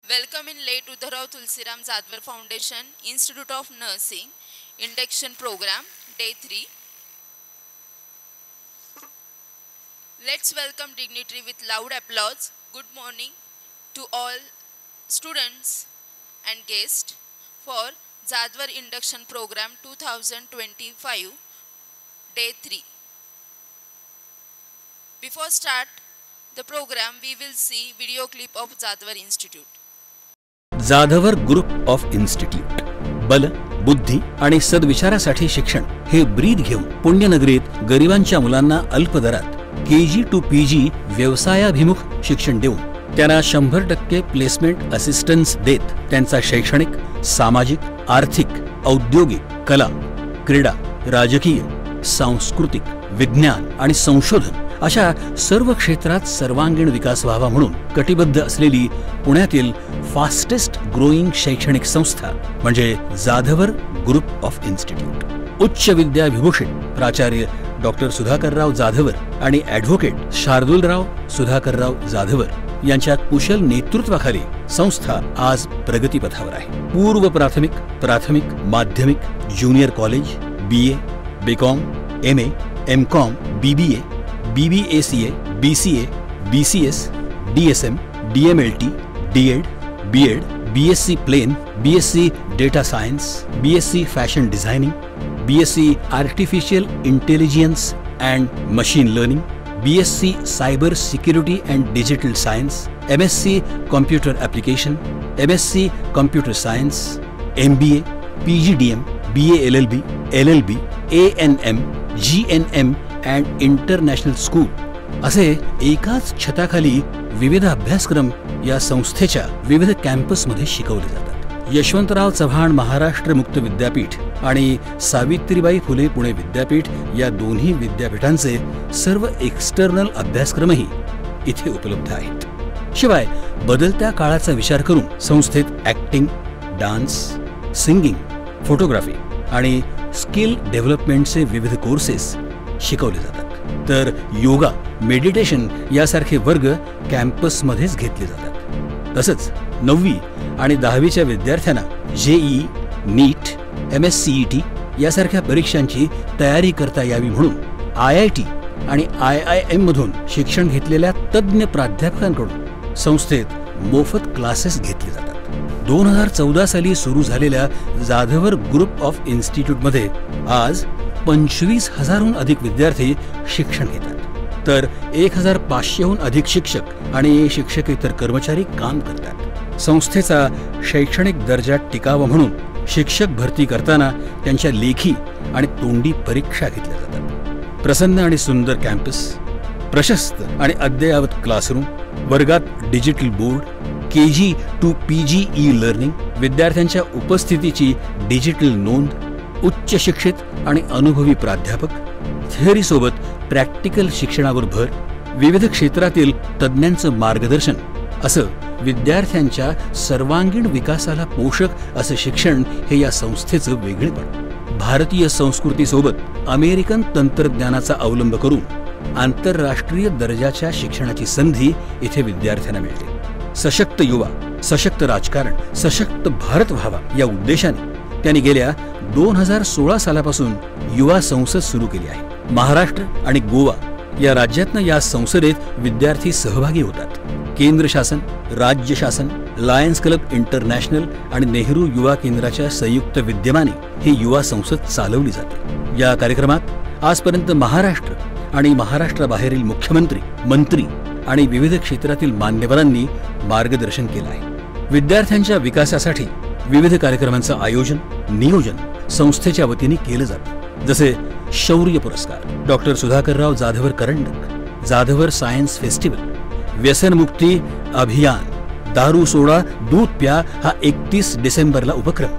Welcome in late Udharao Tulsiram Jadwar Foundation Institute of Nursing Induction Program Day 3. Let's welcome dignitary with loud applause. Good morning to all students and guests for Jadwar Induction Program 2025 Day 3. Before start the program, we will see video clip of Jadwar Institute. Jadhavar group of institute बल बुद्धी आणि सद्विचारासाठी शिक्षण हे ब्रीद घेऊन पुण्यनगरीत गरिबांच्या मुलांना अल्प दरात KG to PG व्यवसायाभिमुख शिक्षण देऊन त्यांना 100% प्लेसमेंट असिस्टन्स देत त्यांचा शैक्षणिक, सामाजिक, आर्थिक, औद्योगिक, कला, क्रीडा, राजकीय, सांस्कृतिक, विज्ञान आणि संशोधन अशा सर्व क्षेत्रात सर्वांगीण विकास व्हावा म्हणून कटिबद्ध असलेली पुण्यातील फास्टेस्ट ग्रोईंग शैक्षणिक संस्था म्हणजे जाधवर ग्रुप ऑफ इन्स्टिट्यूट. उच्च विद्याविभूषित प्राचार्य डॉक्टर सुधाकरराव जाधवर आणि ॲडव्होकेट शार्दूलराव सुधाकरराव जाधवर यांच्या कुशल नेतृत्वाखाली संस्था आज प्रगतीपथावर आहे. पूर्व प्राथमिक, प्राथमिक, माध्यमिक, junior college, BA, BCom, MA, MCom, BBA, BBACA, BCA, BCS, DSM, DMLT, DEd, BEd, BSc Plain, BSc Data Science, BSc Fashion Designing, BSc Artificial Intelligence and Machine Learning, BSc Cyber Security and Digital Science, MSc Computer Application, MSc Computer Science, MBA, PGDM, BA LLB, LLB, ANM, GNM and international school असे एकाच छताखाली विविध अभ्यासक्रम या संस्थेच्या विविध कॅम्पसमध्ये शिकवले जातात. यशवंतराव चव्हाण महाराष्ट्र मुक्त विद्यापीठ आणि सावित्रीबाई फुले पुणे विद्यापीठ या दोन्ही विद्यापीठांचे सर्व एक्सटर्नल अभ्यासक्रमही इथे उपलब्ध आहेत. शिवाय बदलत्या काळाचा विचार करून संस्थेत ॲक्टिंग, डान्स, सिंगिंग, फोटोग्राफी आणि स्किल डेव्हलपमेंटचे विविध कोर्सेस शिकवले जातात. तर योगा, मेडिटेशन यासारखे वर्ग कॅम्पसमध्येच घेतले जातात. तसंच 9वी आणि 10वीच्या विद्यार्थ्यांना JEE, नीट, MSCET यासारख्या परीक्षांची तयारी करता यावी म्हणून IIT आणि IIM मधून शिक्षण घेतलेल्या तज्ज्ञ प्राध्यापकांकडून संस्थेत मोफत क्लासेस घेतले जातात. 2014 साली सुरू झालेल्या जाधवर ग्रुप ऑफ इन्स्टिट्यूटमध्ये आज 25,000हून अधिक विद्यार्थी शिक्षण घेतात. तर 1,500हून अधिक शिक्षक आणि शिक्षकेतर कर्मचारी काम करतात. संस्थेचा शैक्षणिक दर्जा टिकावा म्हणून शिक्षक भरती करताना त्यांच्या लेखी आणि तोंडी परीक्षा घेतल्या जातात. प्रसन्न आणि सुंदर कॅम्पस, प्रशस्त आणि अद्ययावत क्लासरूम, वर्गात digital board, KG to PG e learning, विद्यार्थ्यांच्या उपस्थितीची डिजिटल नोंद, उच्च शिक्षित आणि अनुभवी प्राध्यापक, थिअरीसोबत प्रॅक्टिकल शिक्षणावर भर, विविध क्षेत्रातील तज्ज्ञांचं मार्गदर्शन असं विद्यार्थ्यांच्या सर्वांगीण विकासाला पोषक असं शिक्षण हे या संस्थेचं वेगळेपण. भारतीय संस्कृतीसोबत अमेरिकन तंत्रज्ञानाचा अवलंब करून आंतरराष्ट्रीय दर्जाच्या शिक्षणाची संधी इथे विद्यार्थ्यांना मिळते. सशक्त युवा, सशक्त राजकारण, सशक्त भारत व्हावा या उद्देशाने त्यांनी गेल्या 2016 सालापासून युवा संसद सुरू केली आहे. महाराष्ट्र आणि गोवा या राज्यातनं या संसदेत विद्यार्थी सहभागी होतात. केंद्र शासन, राज्य शासन, लायन्स क्लब इंटरनॅशनल आणि नेहरू युवा केंद्राच्या संयुक्त विद्यमाने ही युवा संसद चालवली जाते. या कार्यक्रमात आजपर्यंत महाराष्ट्र आणि महाराष्ट्राबाहेरील मुख्यमंत्री, मंत्री आणि विविध क्षेत्रातील मान्यवरांनी मार्गदर्शन केलं आहे. विद्यार्थ्यांच्या विकासासाठी विविध कार्यक्रमांचं आयोजन, नियोजन संस्थेच्या वतीने केलं जातं. जसे शौर्य पुरस्कार, डॉक्टर सुधाकरराव जाधवर करंडक, जाधवर सायन्स फेस्टिवल, व्यसनमुक्ती अभियान, दारू सोडा दूध प्या हा 31 डिसेंबरला उपक्रम,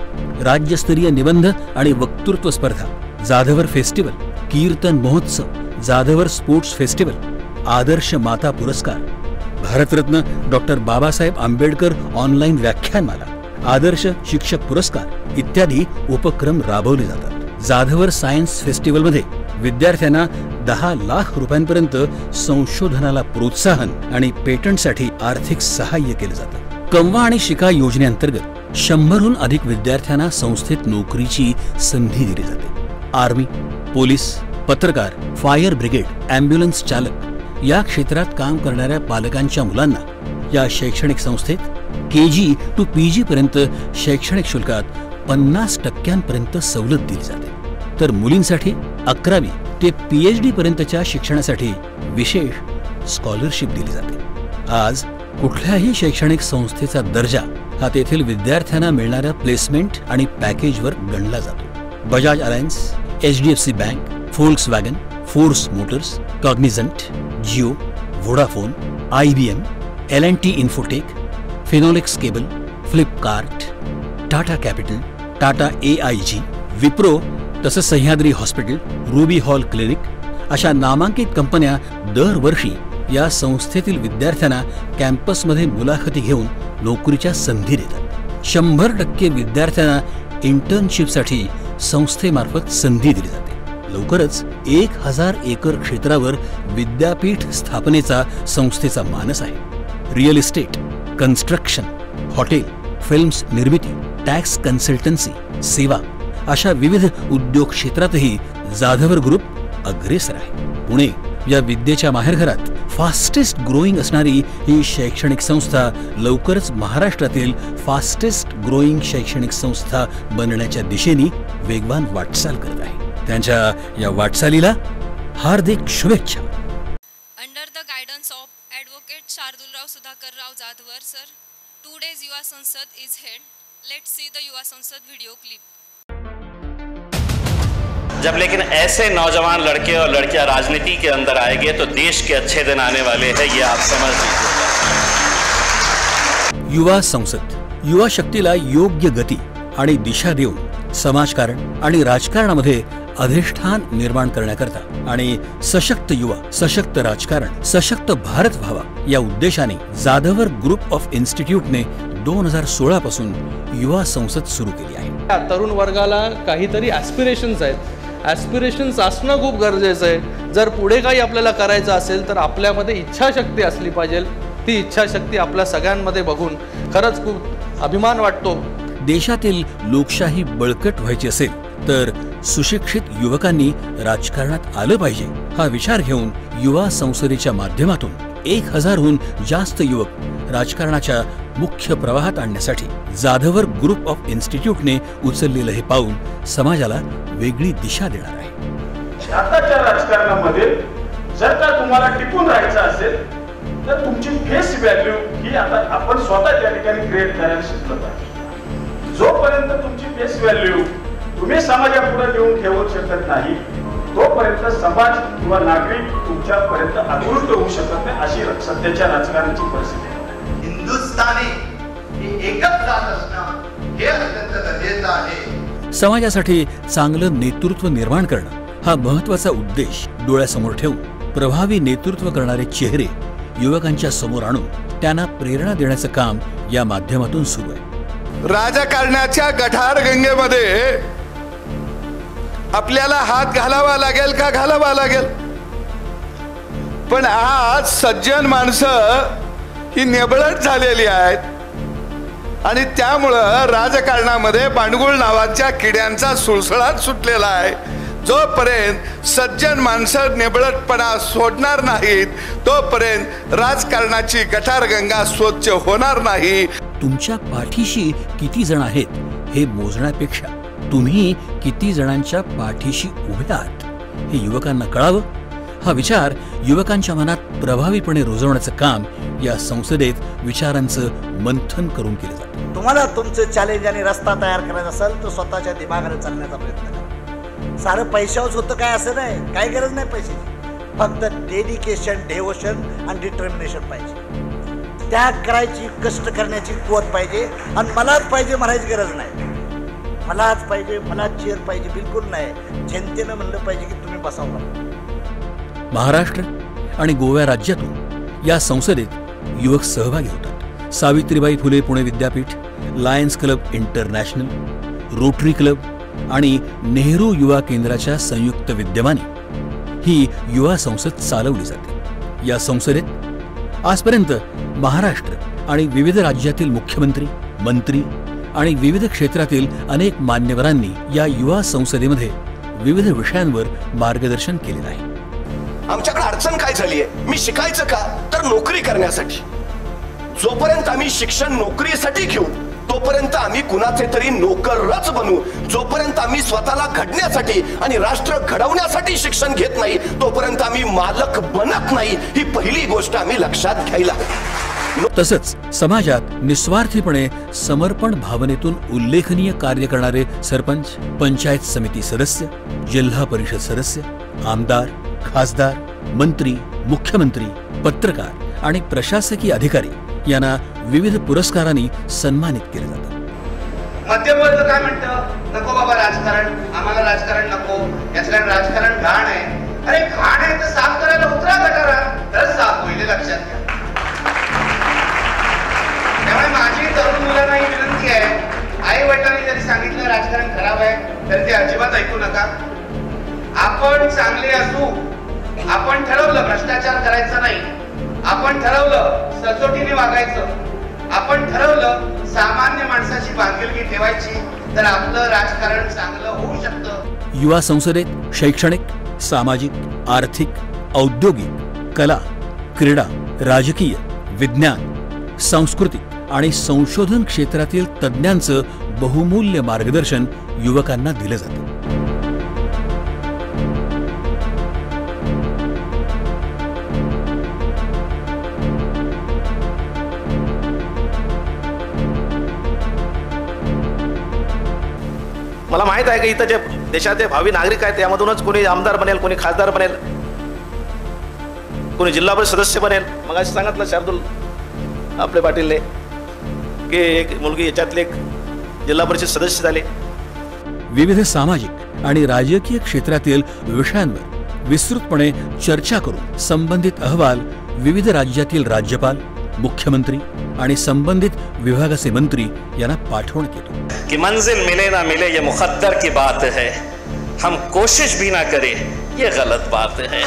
राज्यस्तरीय निबंध आणि वक्तृत्व स्पर्धा, जाधवर फेस्टिवल, कीर्तन महोत्सव, जाधवर स्पोर्ट्स फेस्टिवल, आदर्श माता पुरस्कार, भारतरत्न डॉक्टर बाबासाहेब आंबेडकर ऑनलाईन व्याख्यानमाला, आदर्श शिक्षक पुरस्कार इत्यादी उपक्रम राबवले जातात. जाधवर सायन्स फेस्टिवलमध्ये विद्यार्थ्यांना 10 लाख रुपयांपर्यंत संशोधनाला प्रोत्साहन आणि पेटंटसाठी आर्थिक सहाय्य केलं जातं. कमवा आणि शिका योजनेअंतर्गत 100हून अधिक विद्यार्थ्यांना संस्थेत नोकरीची संधी दिली जाते। आर्मी, पोलीस, पत्रकार, फायर ब्रिगेड, ॲम्ब्युलन्स चालक या क्षेत्रात काम करणाऱ्या पालकांच्या मुलांना या शैक्षणिक संस्थेत KG to PG पर्यंत शैक्षणिक शुल्कात 50% सवलत दिली जाते, तर मुलींसाठी 11वी ते PhD पर्यंतच्या शिक्षणासाठी विशेष स्कॉलरशिप दिली जाते। आज कुठल्याही शैक्षणिक संस्थेचा दर्जा हा तेथील विद्यार्थ्यांना मिळणाऱ्या प्लेसमेंट आणि पॅकेजवर गणला जातो। Bajaj Allianz, HDFC bank, Volkswagen, Force Motors, Cognizant, Jio, Vodafone, IBM, L&T Infotech, Finolex cable, Flipkart, Tata capital, Tata AIG, Wipro तसंच Sahyadri hospital, Ruby Hall clinic अशा नामांकित कंपन्या दरवर्षी या संस्थेतील विद्यार्थ्यांना कॅम्पसमध्ये मुलाखती घेऊन नोकरीच्या संधी देतात। 100% विद्यार्थ्यांना इंटर्नशिपसाठी संस्थेमार्फत संधी दिली जाते। लवकरच 1000 एकर क्षेत्रावर विद्यापीठ स्थापनेचा संस्थेचा मानस आहे। Real estate, construction, hotel, films निर्मिती, टॅक्स कन्सल्टन्सी, सेवा अशा विविध उद्योग क्षेत्रातही जाधवर ग्रुप अग्रेसर आहे। पुणे या विद्येच्या माहेरघरात फास्टेस्ट ग्रोईंग असणारी ही शैक्षणिक संस्था लवकरच महाराष्ट्रातील फास्टेस्ट ग्रोईंग शैक्षणिक संस्था बनण्याच्या दिशेने वेगवान वाटचाल करत आहे। त्यांच्या या वाटचालीला हार्दिक शुभेच्छा। Under the guidance of Advocate Shardulrao Sudhakarrao Jadhavar sir, today's Yuva Sansad is held. Let's see the Yuva Sansad video clip. जब लेकिन ऐसे नौजवान लड़के और लड़कियां राजनीति के अंदर आएंगे तो देश के अच्छे दिन आने वाले हैं, ये आप समझ लीजिए। युवा संसद युवा शक्तीला योग्य गती आणि दिशा देऊन समाजकारण आणि राजकारणामध्ये अधिष्ठान निर्माण करण्याकरता आणि सशक्त युवा, सशक्त राजकारण, सशक्त भारत व्हावा या उद्देशाने जाधवर ग्रुप ऑफ इन्स्टिट्यूटने 2016 पासून युवा संसद सुरू केली आहे। तरुण वर्गाला काहीतरी ॲस्पिरेशन्स आहेत, ॲस्पिरेशन्स असणं खूप गरजेचं आहे। जर पुढे काही आपल्याला करायचं असेल तर आपल्यामध्ये इच्छाशक्ती असली पाहिजे। ती इच्छाशक्ती आपल्या सगळ्यांमध्ये बघून खरंच खूप अभिमान वाटतो। देशातील लोकशाही बळकट व्हायची असेल तर सुशिक्षित युवकांनी राजकारणात आलं पाहिजे हा विचार घेऊन युवा संसदेच्या माध्यमातून 1000हून जास्त युवक राजकारणाच्या मुख्य प्रवाहात आणण्यासाठी जाधवर ग्रुप ऑफ इन्स्टिट्यूटने उचललेलं हे पाऊल समाजाला वेगळी दिशा देणार आहे। आताच्या राजकारणामध्ये जर का तुम्हाला टिकून राहायचं असेल तर तुमची फेस व्हॅल्यू ही आता आपण स्वतः त्या ठिकाणी क्रिएट करायला शिकलं पाहिजे। जोपर्यंत तुमची फेस व्हॅल्यू तुम्ही समाजापुढे घेऊन ठेवू शकत नाही तोपर्यंत समाज किंवा नागरिक तुमच्यापर्यंत आकृष्ट होऊ शकत नाही, अशी सध्याच्या राजकारणाची परिस्थिती आहे। हिंदुस्थानी ही एकच जात असणं हे अत्यंत गरजेचं आहे। समाजासाठी चांगलं नेतृत्व निर्माण करणं हा महत्त्वाचा उद्देश डोळ्यासमोर ठेवून प्रभावी नेतृत्व करणारे चेहरे युवकांच्या समोर आणून त्यांना प्रेरणा देण्याचं काम या माध्यमातून सुरू आहे। राजकारणाच्या गठार गंगेमध्ये आपल्याला हात घालावा लागेल का घालावा लागेल, पण आज सज्जन माणसं ही निबळत झालेली आहेत आणि त्यामुळं राजकारणामध्ये बांडगुळ नावाच्या किड्यांचा सुळसुळाट सुटलेला आहे। जोपर्यंत सज्जन माणसं निबळतपणा सोडणार नाहीत तोपर्यंत राजकारणाची गटारगंगा स्वच्छ होणार नाही। तुमच्या पाठीशी किती जण आहेत हे मोजण्यापेक्षा तुम्ही किती जणांच्या पाठीशी उभे आहात हे युवकांना कळावं हा विचार युवकांच्या मनात प्रभावीपणे रुजवण्याचं काम या संसदेत विचारांचं मंथन करून केलं जातं। तुम्हाला तुमचं चॅलेंज आणि रस्ता तयार करायचा असेल तर स्वतःच्या दिमागाने चालण्याचा प्रयत्न करा। सारं पैशावरच होतं काय असं नाही, काही गरज नाही पैशाची, फक्त डेडिकेशन, डेवोशन आणि डिटर्मिनेशन पाहिजे। त्याग करायची, कष्ट करण्याची कुवत पाहिजे आणि मलाच पाहिजे म्हणायची गरज नाही। मलाच पाहिजे, मला चेअर पाहिजे बिलकुल नाही, जनतेनं म्हणलं पाहिजे की तुम्ही बसावं। महाराष्ट्र आणि गोवा राज्यातून या संसदेत युवक सहभागी होतात। Savitribai Phule Pune Vidyapeeth, lions club international, rotary club आणि नेहरू युवा केंद्राच्या संयुक्त विद्यमाने ही युवा संसद चालवली जाते। या संसदेत आजपर्यंत महाराष्ट्र आणि विविध राज्यातील मुख्यमंत्री, मंत्री आणि विविध क्षेत्रातील अनेक मान्यवरांनी या युवा संसदेमध्ये विविध विषयांवर मार्गदर्शन केलेलं आहे. आमच्याकडे अडचण काय झाली आहे? मी शिकायचं का? तर नोकरी करण्यासाठी. जोपर्यंत आम्ही शिक्षण नोकरीसाठी घेऊ तोपर्यंत आम्ही कुणाचे तरी नोकरच बनू. जोपर्यंत आम्ही स्वतःला घडण्यासाठी आणि राष्ट्र घडवण्यासाठी शिक्षण घेत नाही तोपर्यंत आम्ही मालक बनत नाही. ही पहिली गोष्ट आम्ही लक्षात घ्यायला. तसंच समाजात निस्वार्थीपणे समर्पण भावनेतून उल्लेखनीय कार्य करणारे सरपंच, पंचायत समिती सदस्य, जिल्हा परिषद सदस्य, आमदार, खासदार, मंत्री, मुख्यमंत्री, पत्रकार आणि प्रशासकीय अधिकारी यांना विविध पुरस्कारांनी सन्मानित केले जातात. मध्यमवर्ग काय म्हणतं? नको बाबा राजकारण, आम्हाला राजकारण नको, याचं राजकारण घाण आहे. अरे घाण आहे तर साफ करायला उतरा गटारा, तर साफ होईल, लक्षात घ्या. त्यामुळे माझी तरुण मुलांना ही विनंती आहे, आई वडिलांनी जरी सांगितलं राजकारण खराब आहे तर ते अजिबात ऐकू नका. आपण चांगले असू, आपण ठरवलं भ्रष्टाचार करायचा नाही, आपण ठरवलं सचोटीने वागायचं, आपण ठरवलं सामान्य माणसाची बांधिलकी ठेवायची, तर आपलं राजकारण चांगलं होऊ शकतं. युवा संसदेत शैक्षणिक, सामाजिक, आर्थिक, औद्योगिक, कला, क्रीडा, राजकीय, विज्ञान, सांस्कृतिक आणि संशोधन क्षेत्रातील तज्ज्ञांचं बहुमूल्य मार्गदर्शन युवकांना दिलं जातं. मला माहित आहे की इथं जे देशाचे भावी नागरिक आहेत त्यामधूनच कोणी आमदार बनेल, कोणी खासदार बनेल, कोणी जिल्हा परिषद सदस्य बनेल. मग असं सांगितलं शार्दूल आपले पाटीलने की एक मुलगी याच्यातले एक जिल्हा परिषद सदस्य झाले. विविध सामाजिक आणि राजकीय क्षेत्रातील विषयांवर विस्तृतपणे चर्चा करून संबंधित अहवाल विविध राज्यातील राज्यपाल, मुख्यमंत्री आणि संबंधित विभागाचे मंत्री यांना पाठवण्यात येतो. कि मंजिल मिले ना मिले ये मुकद्दर की बात है, हम कोशिश भी ना करें ये गलत बात है.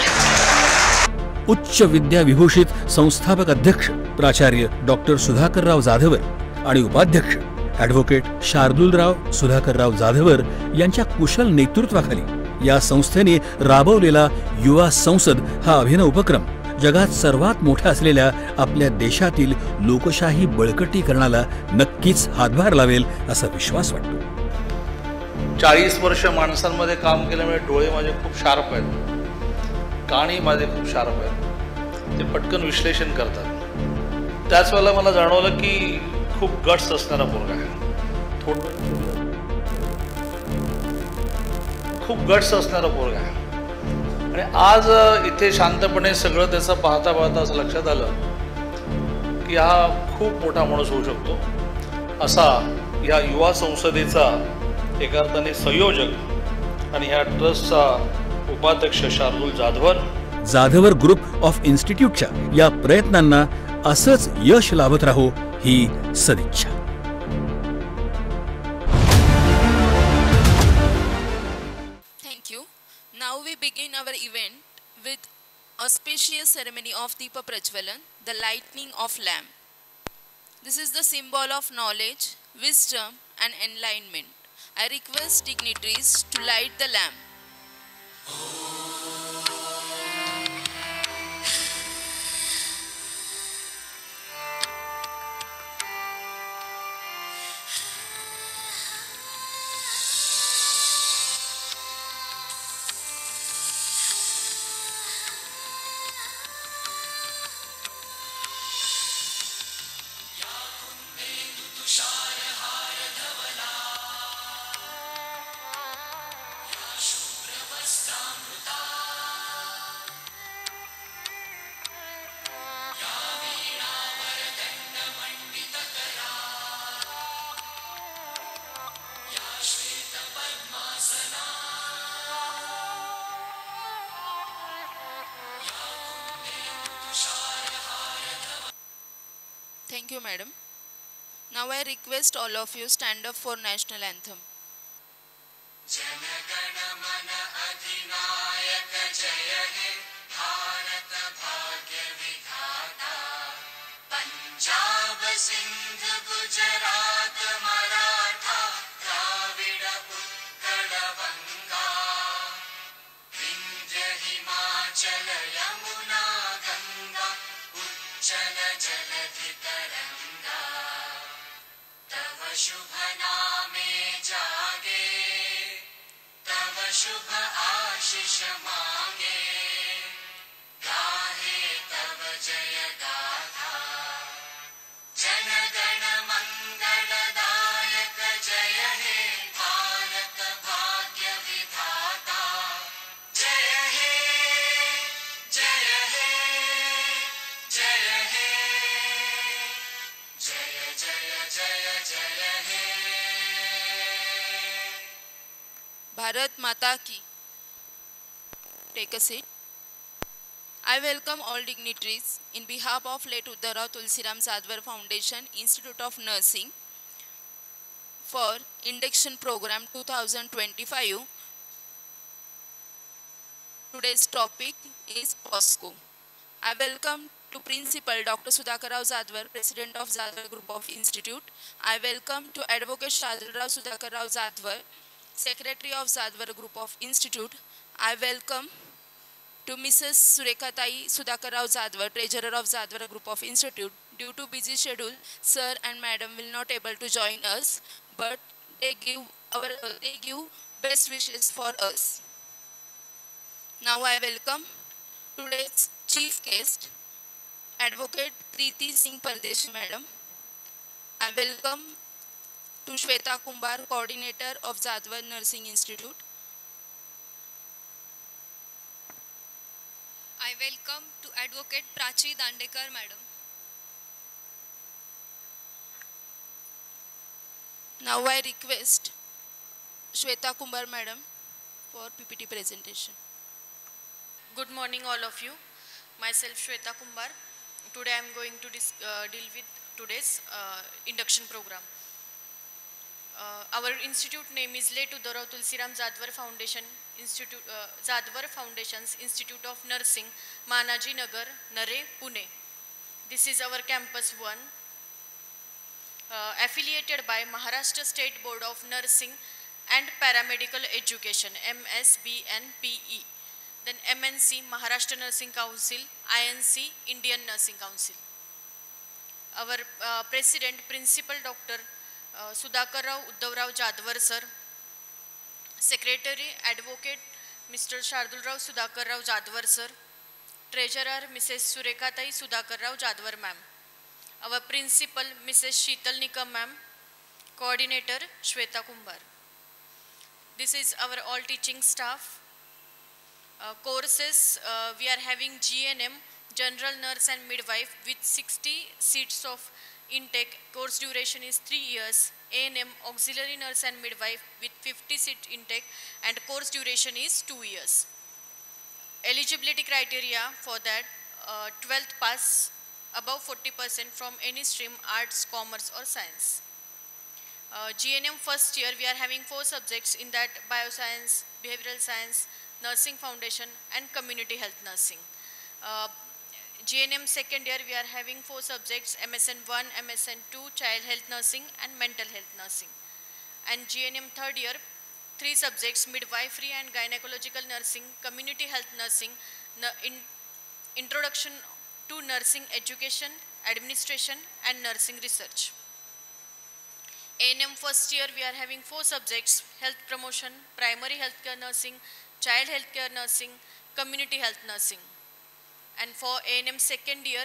उच्च विद्या विभूषित संस्थापक अध्यक्ष प्राचार्य डॉक्टर सुधाकरराव जाधवर आणि उपाध्यक्ष ॲडव्होकेट शार्दूलराव सुधाकरराव जाधवर यांच्या कुशल नेतृत्वाखाली या संस्थेने राबवलेला युवा संसद हा अभिनव उपक्रम जगात सर्वात मोठा असलेल्या आपल्या देशातील लोकशाही बळकटीकरणाला नक्कीच हातभार लावेल असा विश्वास वाटतो. 40 वर्ष माणसांमध्ये काम केल्यामुळे डोळे माझे खूप शार्प आहेत, कानी माझे खूप शार्प आहेत, ते पटकन विश्लेषण करतात. त्याच वेळेला मला जाणवलं की खूप गट्स असणारा पोरगा आहे, खूप गट्स असणारा पोरगा आहे. आणि आज इथे शांतपणे सगळं त्याचं पाहता पाहता असं लक्षात आलं की हा खूप मोठा माणूस होऊ शकतो. असा या युवा संसदेचा एका अर्थाने संयोजक आणि ह्या ट्रस्टचा उपाध्यक्ष शार्दूल जाधवर ग्रुप ऑफ इन्स्टिट्यूटच्या या प्रयत्नांना असंच यश लाभत राहो ही सदिच्छा. Thank you. Now we begin our event with auspicious ceremony of Deepa Prajwalan, the lighting of lamp. This is the symbol of knowledge, wisdom and enlightenment. I request dignitaries to light the lamp. Thank you, madam. Now I request all of you stand up for national anthem. Punjab Sind Gujarat Maratha Dravid Utkal Ganga Vindhya Himachal Yamuna Ganga उच्चल जलधि तरंगा तव शुभ नामे जागे तव शुभ आशीष मांगे गाहे तव जय गाथा जन गण मंगलदायक जय हे भारत भाग्य विधाता जय हे जय हे जय हे जय जय जय जय हे भारत माता की. Take a seat. I welcome all dignitaries in behalf of late Uddharao Tulsiram Jadwar Foundation Institute of Nursing for Induction Program 2025. Today's topic is POSCO. I welcome to Principal Dr. Sudhakar Rao Jadwar, President of Jadwar Group of Institute. I welcome to Advocate Shardul Rao Sudhakar Rao Jadwar, Secretary of Jadwar Group of Institute. I welcome to Mrs. Surekhatai Sudhakar Rao Jadwar, Treasurer of Jadwar Group of Institute. Due to busy schedule, Sir and Madam will not able to join us, but they give best wishes for us. Now I welcome today's chief guest, Advocate Preeti Singh Pardeshi Madam. I welcome to Shweta Kumbar, Coordinator of Jadwar Nursing Institute. I welcome to Advocate Prachi Dandekar Madam. Now I request Shweta Kumbar Madam for PPT presentation. Good morning all of you. Myself Shweta Kumbar. Today I am going to deal with today's induction program. Our institute name is Late Uddharao Tulsiram Jadwar Foundation Institute, Jadwar Foundation's Institute of Nursing, Manaji Nagar, Nare, Pune. This is our campus 1, affiliated by Maharashtra State Board of Nursing and Paramedical Education, MSBNPE. Then MNC, Maharashtra Nursing Council, INC, Indian Nursing Council. Our President, Principal Dr. Sudhakar Rao Uddhavrao Jadwar Sir, Secretary Advocate Mr. Shardul Rao Sudhakar Rao Jadwar Sir, Treasurer Mrs. Surekhatai Sudhakar Rao Jadwar Ma'am, our Principal Mrs. Sheetal Nikam Ma'am, Coordinator Shweta Kumbar. This is our all teaching staff. Courses, we are having GNM, General Nurse and Midwife with 60 seats of intake. Course duration is 3 years. ANM, Auxiliary Nurse and Midwife with 50 seat intake, and course duration is 2 years. Eligibility criteria for that, 12th pass, above 40% from any stream, arts, commerce or science. GNM first year, we are having 4 subjects in that: bioscience, behavioral science, nursing foundation and community health nursing. GNM second year, we are having 4 subjects: MSN 1, MSN 2, child health nursing and mental health nursing. And GNM third year, 3 subjects: midwifery and gynecological nursing, community health nursing, introduction to nursing education, administration and nursing research. ANM first year, we are having 4 subjects: health promotion, primary healthcare nursing, child healthcare nursing, community health nursing. And for ANM second year,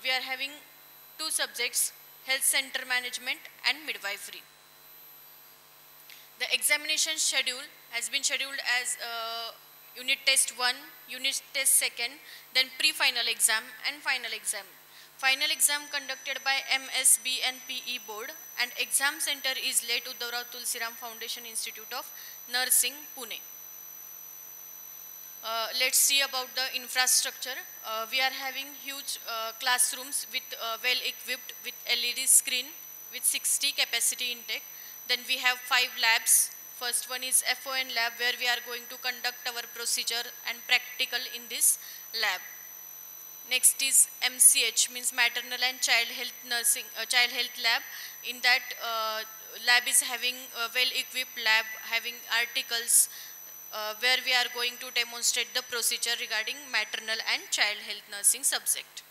we are having 2 subjects: health center management and midwifery. The examination schedule has been scheduled as unit test 1, unit test 2nd, then pre-final exam and final exam. Final exam conducted by MSBNPE board, and exam center is Late Uddhavrao Tulsiram Foundation Institute of Nursing, Pune. Let's see about the infrastructure. We are having huge classrooms with well equipped with LED screen with 60 capacity intake. Then we have 5 labs. First one is FON lab, where we are going to conduct our procedure and practical in this lab. Next is MCH, means maternal and child health nursing, child health lab. In that lab is having a well-equipped lab, having articles where we are going to demonstrate the procedure regarding maternal and child health nursing subject.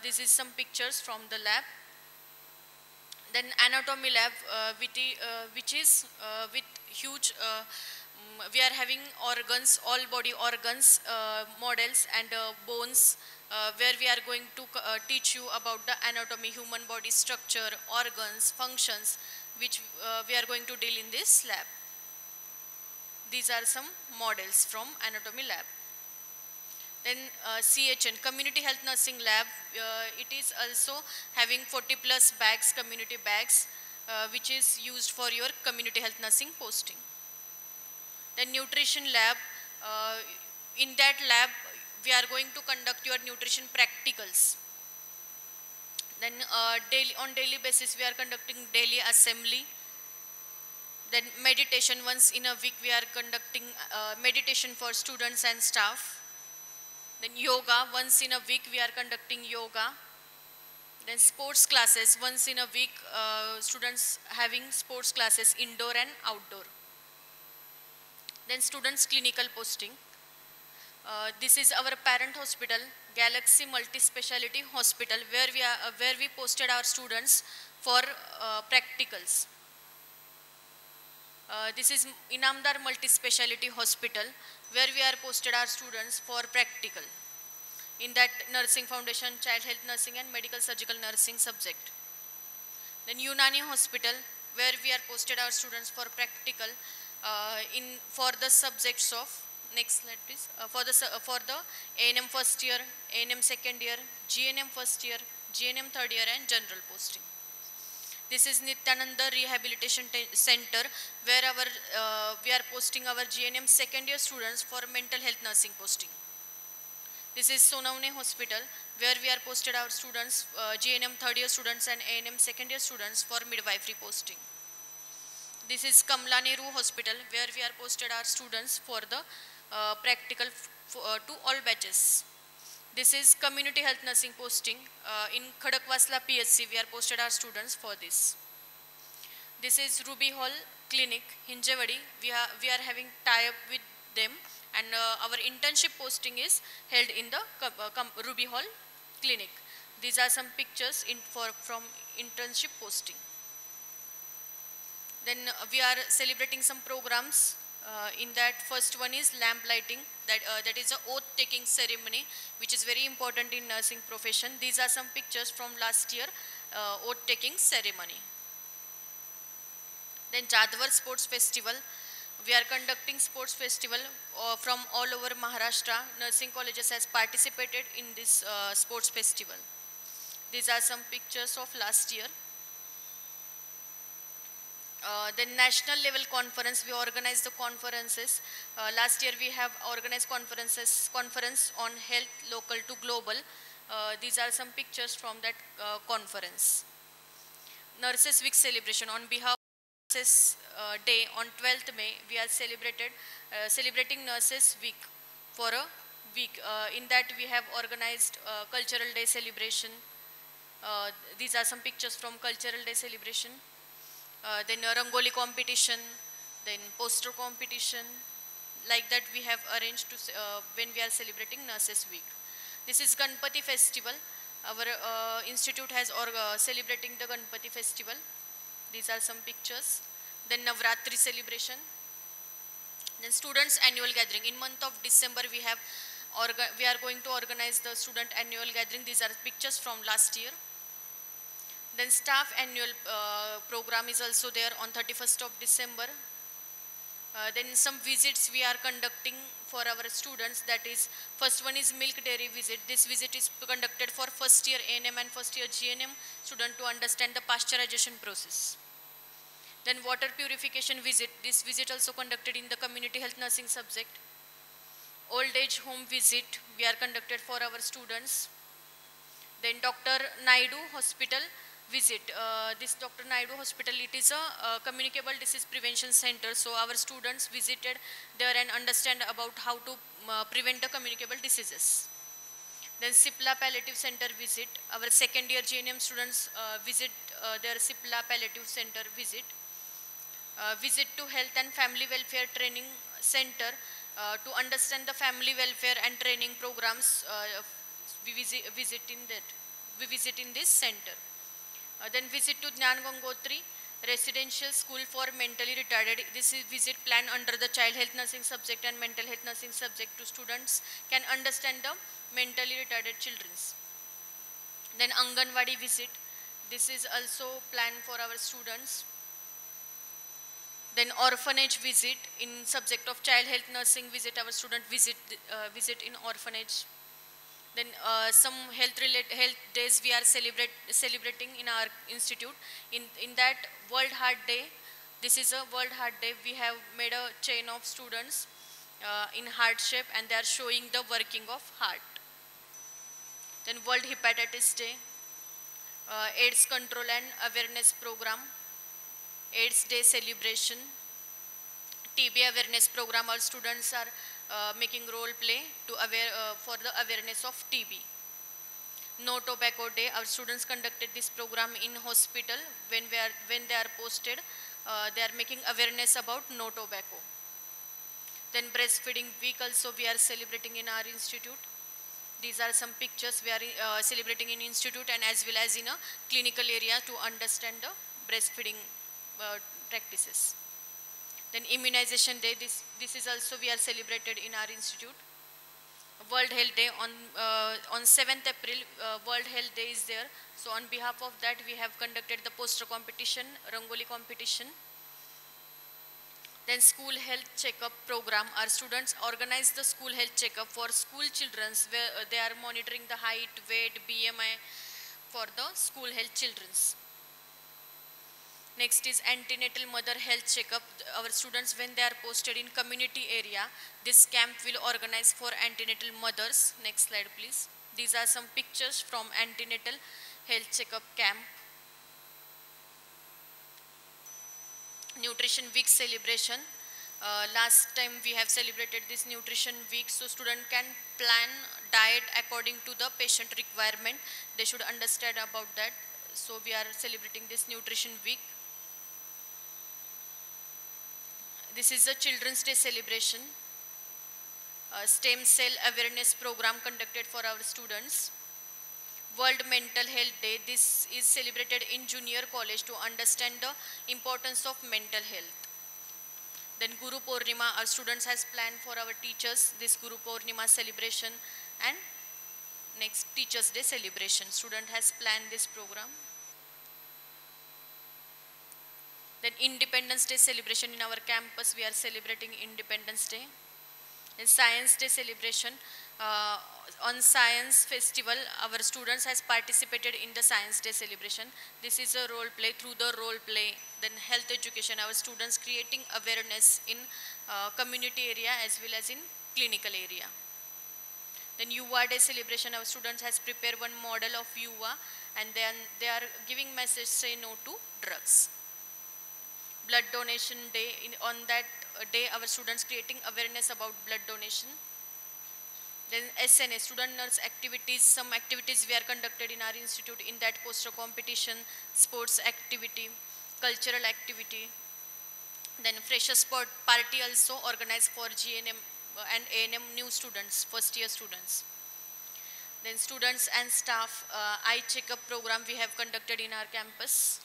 This is some pictures from the lab. Then anatomy lab, which is with huge, we are having organs, all body organs, models and bones, where we are going to teach you about the anatomy, human body structure, organs, functions, which we are going to deal in this lab. These are some models from anatomy lab. Then CHN, Community Health Nursing Lab, it is also having 40 plus bags, community bags, which is used for your community health nursing posting. Then Nutrition Lab, in that lab we are going to conduct your nutrition practicals. Then on daily basis we are conducting daily assembly. Then meditation, once in a week we are conducting meditation for students and staff. Then yoga, once in a week we are conducting yoga. Then sports classes, once in a week students having sports classes indoor and outdoor. Then students clinical posting. This is our parent hospital, Galaxy Multi-Speciality Hospital, where we posted our students for practicals. This is Inamdar Multi-Speciality Hospital, where we are posted our students for practical in that nursing foundation, child health nursing and medical surgical nursing subject. Then Unani Hospital, where we are posted our students for practical for the subjects of, next slide please, for the A&M first year, A&M second year, GNM first year, GNM third year and general posting. This is Nityananda Rehabilitation Center, where we are posting our GNM second year students for mental health nursing posting. This is Sonaune Hospital, where we are posted our students, GNM third year students and A&M second year students for midwifery posting. This is Kamla Nehru Hospital, where we are posted our students for the practical to all batches. This is community health nursing posting. In Khadakwasla PSC, we are posted our students for this. This is Ruby Hall Clinic, Hinjewadi. We are having tie-up with them, and our internship posting is held in the Ruby Hall Clinic. These are some pictures from internship posting. Then we are celebrating some programs. In that, first one is lamp lighting, that is a oath taking ceremony, which is very important in nursing profession. These are some pictures from last year oath taking ceremony. Then Jadwar Sports Festival, we are conducting sports festival from all over Maharashtra. Nursing colleges has participated in this sports festival. These are some pictures of last year. The national level conference, we organize the conferences. Last year we have organized conference on health local to global. These are some pictures from that conference. Nurses Week celebration, on behalf of Nurses Day on 12th May, we are celebrating Nurses Week for a week. In that we have organized cultural day celebration. These are some pictures from cultural day celebration. Then Rangoli competition, then poster competition, like that we have arranged to when we are celebrating Nurses Week. This is Ganpati festival. Our institute has celebrating the Ganpati festival. These are some pictures. Then Navratri celebration. Then students annual gathering. In month of December we are going to organize the student annual gathering. These are pictures from last year. Then staff annual program is also there on 31st of December. Then some visits we are conducting for our students. That is, first one is milk dairy visit. This visit is conducted for first year A&M and first year GNM student to understand the pasteurization process. Then water purification visit. This visit also conducted in the community health nursing subject. Old age home visit we are conducted for our students. Then Dr. Naidu Hospital visit. This Dr. Naidu Hospital, it is a communicable disease prevention center. So our students visited there and understand about how to prevent the communicable diseases. Then Cipla Palliative Center visit. Our second year GNM students visit their Cipla Palliative Center visit. Visit to Health and Family Welfare Training Center to understand the family welfare and training programs. We visit in this center. Then visit to Jnan Gangotri Residential School for Mentally Retarded. This is visit plan under the Child Health Nursing subject and Mental Health Nursing subject to students can understand the mentally retarded children. Then Anganwadi visit. This is also planned for our students. Then orphanage visit in subject of child health nursing visit. Our student visit in orphanage. Then some health days we are celebrating in our institute. In that World Heart Day, this is a World Heart Day. We have made a chain of students in heart shape, and they are showing the working of heart. Then World Hepatitis Day, AIDS Control and Awareness Program, AIDS Day celebration, TB awareness program. Our students are making role play to for the awareness of TB. No Tobacco Day. Our students conducted this program in hospital. When they are posted, they are making awareness about no tobacco. Then Breastfeeding Week also we are celebrating in our institute. These are some pictures we are celebrating in institute and as well as in a clinical area to understand the breastfeeding practices. Then Immunization Day. This is also we are celebrated in our institute. World Health Day on 7th April, World Health Day is there. So on behalf of that, we have conducted the poster competition, Rangoli competition. Then School Health Checkup Program. Our students organize the school health checkup for school children where they are monitoring the height, weight, BMI for the school health children. Next is antenatal mother health checkup. Our students, when they are posted in community area, this camp will organize for antenatal mothers. Next slide please. These are some pictures from antenatal health checkup camp. Nutrition Week celebration. Last time we have celebrated this Nutrition Week, so student can plan diet according to the patient requirement. They should understand about that. So we are celebrating this Nutrition Week. This is a Children's Day celebration. Stem cell awareness program conducted for our students. World Mental Health Day. This is celebrated in junior college to understand the importance of mental health. Then Guru Purnima. Our students has planned for our teachers this Guru Purnima celebration and next Teachers Day celebration. Student has planned this program. Then Independence Day celebration in our campus. We are celebrating Independence Day. And Science Day celebration. On Science Festival, our students has participated in the Science Day celebration. This is a role play. Through the role play, then health education, our students creating awareness in community area as well as in clinical area. Then Yuva Day celebration, our students has prepared one model of Yuva and then they are giving message say no to drugs. Blood Donation Day. On that day, our students creating awareness about blood donation. Then SNA, Student Nurse Activities. Some activities we are conducted in our institute. In that poster competition, sports activity, cultural activity. Then Freshers Party also organized for GNM and ANM new students, first year students. Then students and staff eye checkup program we have conducted in our campus.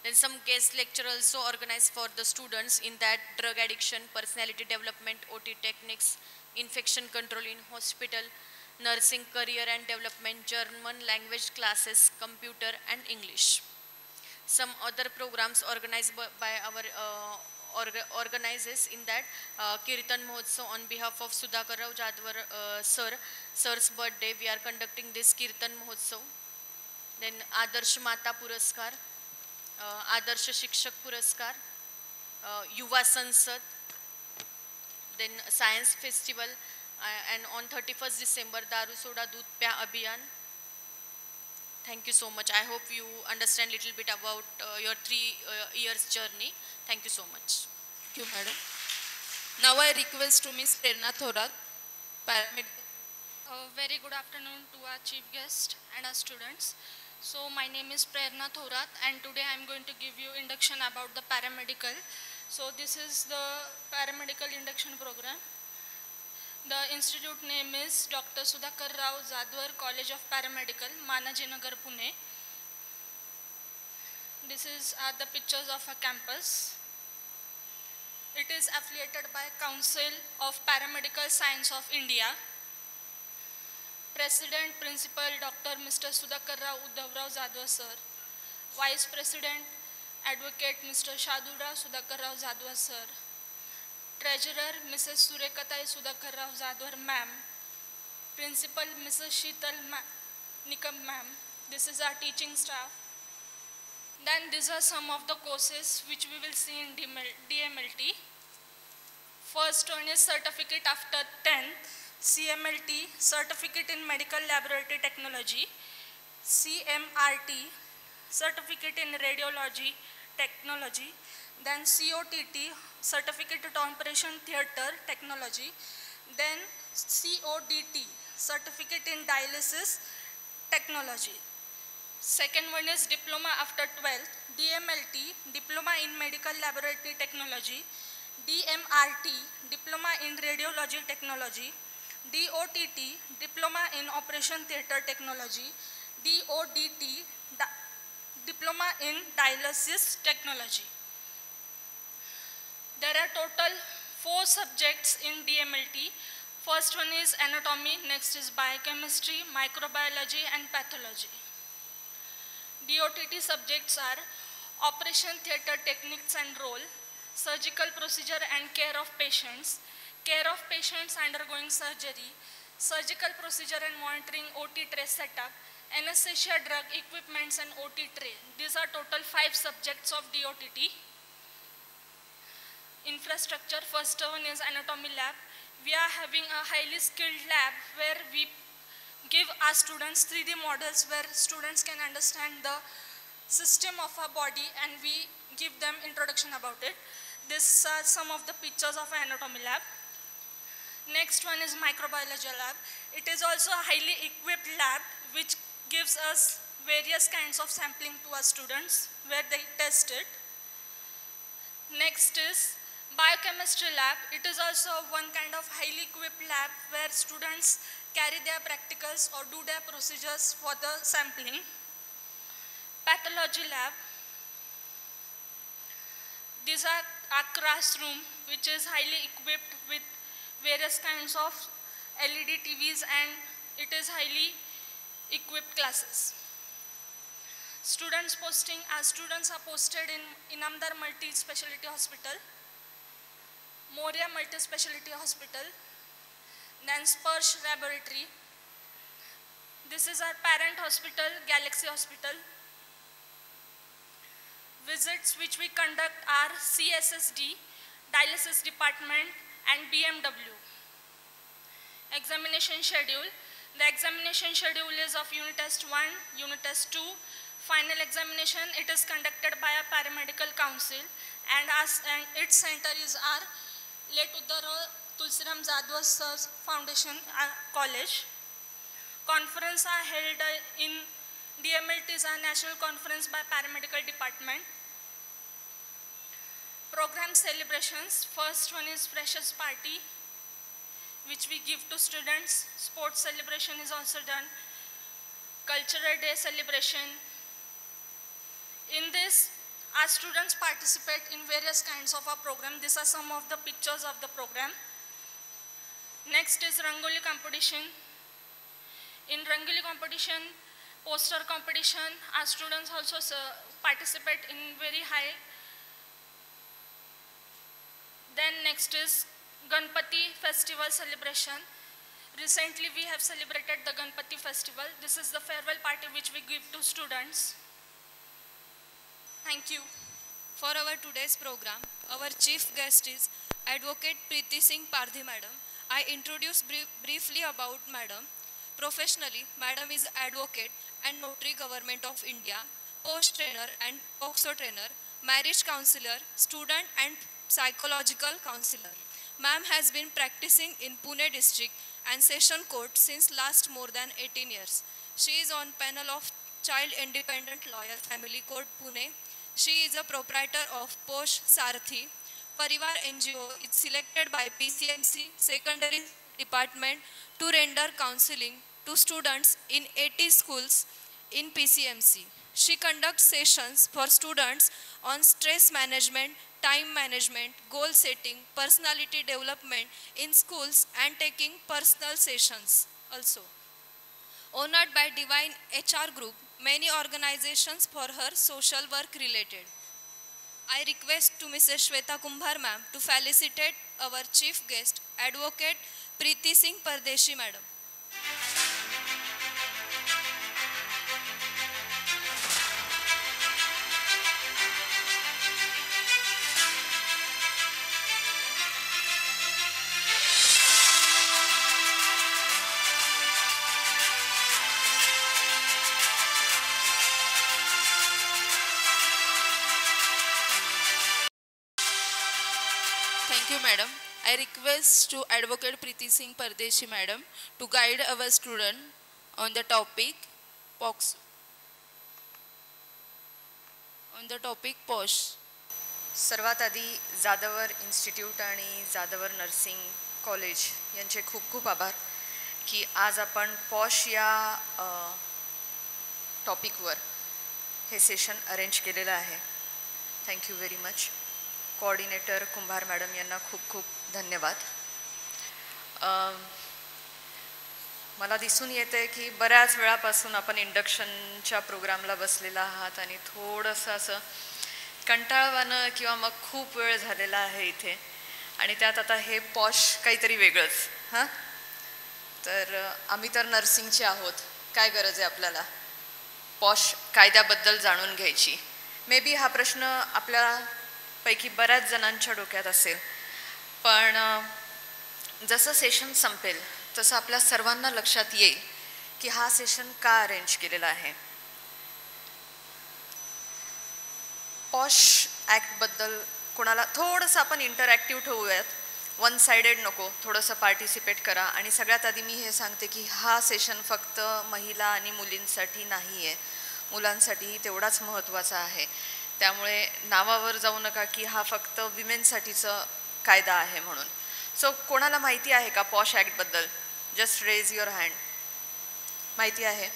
Then some guest lecture also organized for the students in that drug addiction, personality development, OT techniques, infection control in hospital, nursing career and development, German language classes, computer and English. Some other programs organized by our organizers in that Kirtan Mahotsav on behalf of Sudhakar Rao Jadwar sir's birthday. We are conducting this Kirtan Mahotsav. Then Adarsh Mata Puraskar, Adarsh Shikshak Puraskar, Yuva Sansad, then Science Festival, and on 31st December, Daru Soda Doodh Pya Abhiyan. Thank you so much. I hope you understand little bit about your 3 years journey. Thank you so much. Thank you, madam. Now I request to Ms. Prerna Thorat, paramedic. Very good afternoon to our chief guest and our students. So my name is Prerna Thorat and today I am going to give you induction about the paramedical. So this is the paramedical induction program. The institute name is Dr. Sudhakar Rao Zadwar College of Paramedical, Manaji Nagar, Pune. This are the pictures of a campus. It is affiliated by Council of Paramedical Science of India. President, Principal, Dr. Mr. Sudhakar Rao Uddhavrao Zadwar Sir. Vice President, Advocate Mr. Shadurao Sudhakar Rao Zadwar Sir. Treasurer, Mrs. Surekatai Sudhakar Rao Zadwar Ma'am. Principal, Mrs. Sheetal Nikam Ma'am. This is our teaching staff. Then these are some of the courses which we will see in DMLT. First one is certificate after 10th. CMLT, Certificate in Medical Laboratory Technology. CMRT, Certificate in Radiology Technology. Then COTT, Certificate in Operation Theatre Technology. Then CODT, Certificate in Dialysis Technology. Second one is Diploma after 12th. DMLT, Diploma in Medical Laboratory Technology. DMRT, Diploma in Radiology Technology. DOTT, Diploma in Operation Theatre Technology. DODT, Diploma in Dialysis Technology. There are total 4 subjects in DMLT. First one is anatomy, next is biochemistry, microbiology and pathology. DOTT subjects are Operation Theatre Techniques and Role, Surgical Procedure and Care of Patients, Care of Patients Undergoing Surgery, Surgical Procedure and Monitoring OT Tray Setup, Anesthesia Drug Equipments and OT Tray. These are total 5 subjects of DOTT. Infrastructure, first one is Anatomy Lab. We are having a highly skilled lab where we give our students 3D models where students can understand the system of our body and we give them introduction about it. These are some of the pictures of an anatomy lab. Next one is microbiology lab. It is also a highly equipped lab which gives us various kinds of sampling to our students where they test it. Next is biochemistry lab. It is also one kind of highly equipped lab where students carry their practicals or do their procedures for the sampling. Pathology lab. These are our classroom which is highly equipped with various kinds of LED TVs and it is highly equipped classes. Students are posted in Inamdar Multi-Speciality Hospital, Moria Multi-Speciality Hospital, then Sparsh Laboratory. This is our parent hospital, Galaxy Hospital. Visits which we conduct are CSSD, Dialysis Department and BMW. Examination schedule. The examination schedule is of Unit Test 1, Unit Test 2. Final examination, it is conducted by a paramedical council and its center is our late Uddhavrao Tulsiram Zadwar Sir's Foundation College. Conference are held in DMLT is a national conference by paramedical department. Program celebrations, first one is freshers party which we give to students. Sports celebration is also done. Cultural day celebration. In this, our students participate in various kinds of our program. These are some of the pictures of the program. Next is Rangoli competition. In Rangoli competition, poster competition, our students also participate in very high. Then next is Ganpati festival celebration. Recently we have celebrated the Ganpati festival. This is the farewell party which we give to students. Thank you. For our today's program, our chief guest is Advocate Preeti Singh Pardhi Madam. I introduce briefly about Madam. Professionally, Madam is advocate and notary government of India, post trainer and POXO trainer, marriage counselor, student and psychological counselor. Ma'am has been practicing in Pune district and session court since last more than 18 years. She is on panel of Child Independent Lawyer Family Court Pune. She is a proprietor of Posh Sarathi. Parivar NGO is selected by PCMC Secondary Department to render counseling to students in 80 schools in PCMC. She conducts sessions for students on stress management, time management, goal setting, personality development in schools and taking personal sessions also. Honored by Divine HR Group, many organizations for her social work related. I request to Mrs. Shweta Kumbhar ma'am to felicitate our chief guest, Advocate Preeti Singh Pardeshi madam. Thank you, madam. I request to Advocate Preeti Singh Pardeshi madam to guide our student on the topic POX. On the topic POSH. सर्वात आधी Jadhavar institute आणि Jadhavar nursing college यांचे खूप खूप आभार की आज आपण पॉश या टॉपिकवर हे सेशन अरेंज केलेलं आहे. Thank you very much. कोऑर्डिनेटर कुंभार मॅडम यांना खूप खूप धन्यवाद. मला दिसून येते की बऱ्याच वेळापासून आपण इंडक्शनच्या प्रोग्रामला बसलेला आहात आणि थोडंसं असं कंटाळवाणं किंवा मग खूप वेळ झालेला आहे इथे आणि त्यात आता हे पॉश काहीतरी वेगळंच. हां, तर आम्ही तर नर्सिंगचे आहोत, काय गरज आहे आपल्याला पॉश कायद्याबद्दल जाणून घ्यायची. मे बी हा प्रश्न आपल्यापैकी बऱ्याच जणांच्या डोक्यात असेल, पण जसं सेशन संपेल तसं आपल्या सर्वांना लक्षात येईल की हा सेशन का अरेंज केलेला आहे. पॉश ॲक्टबद्दल कोणाला थोडंसं आपण इंटरॅक्टिव्ह ठेवूयात, वन साइडेड नको, थोडंसं पार्टिसिपेट करा. आणि सगळ्यात आधी मी हे सांगते की हा सेशन फक्त महिला आणि मुलींसाठी नाही आहे, मुलांसाठीही तेवढाच महत्त्वाचा आहे. त्यामुळे नावावर जाऊ नका की हा फक्त विमेनसाठीचं कायदा आहे म्हणून. सो कोणाला माहिती आहे का पॉश ॲक्टबद्दल? Just raise your hand. माहिती आहे?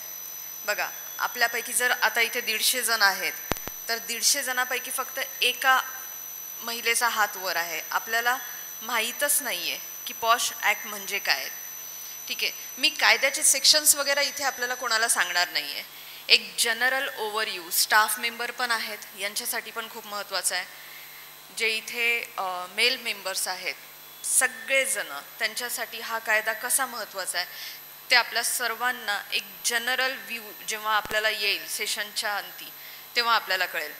बघा, आपल्यापैकी जर आता इथे 150 जण आहेत तर 150 जणांपैकी फक्त एका महिलेचा हात वर आहे. आपल्याला माहीतच नाही आहे की पॉश ॲक्ट म्हणजे काय. ठीक आहे, मी कायद्याचे सेक्शन्स वगैरे इथे आपल्याला कोणाला सांगणार नाही आहे. एक जनरल ओव्हरव्ह्यू, स्टाफ मेंबर पण आहेत, यांच्यासाठी पण खूप महत्त्वाचं आहे. जे इथे मेल मेंबर्स आहेत सगळेजण, त्यांच्यासाठी हा कायदा कसा महत्त्वाचा आहे ते आपल्या सर्वांना एक जनरल व्ह्यू जेव्हा आपल्याला येईल सेशनच्या अंती तेव्हा आपल्याला कळेल.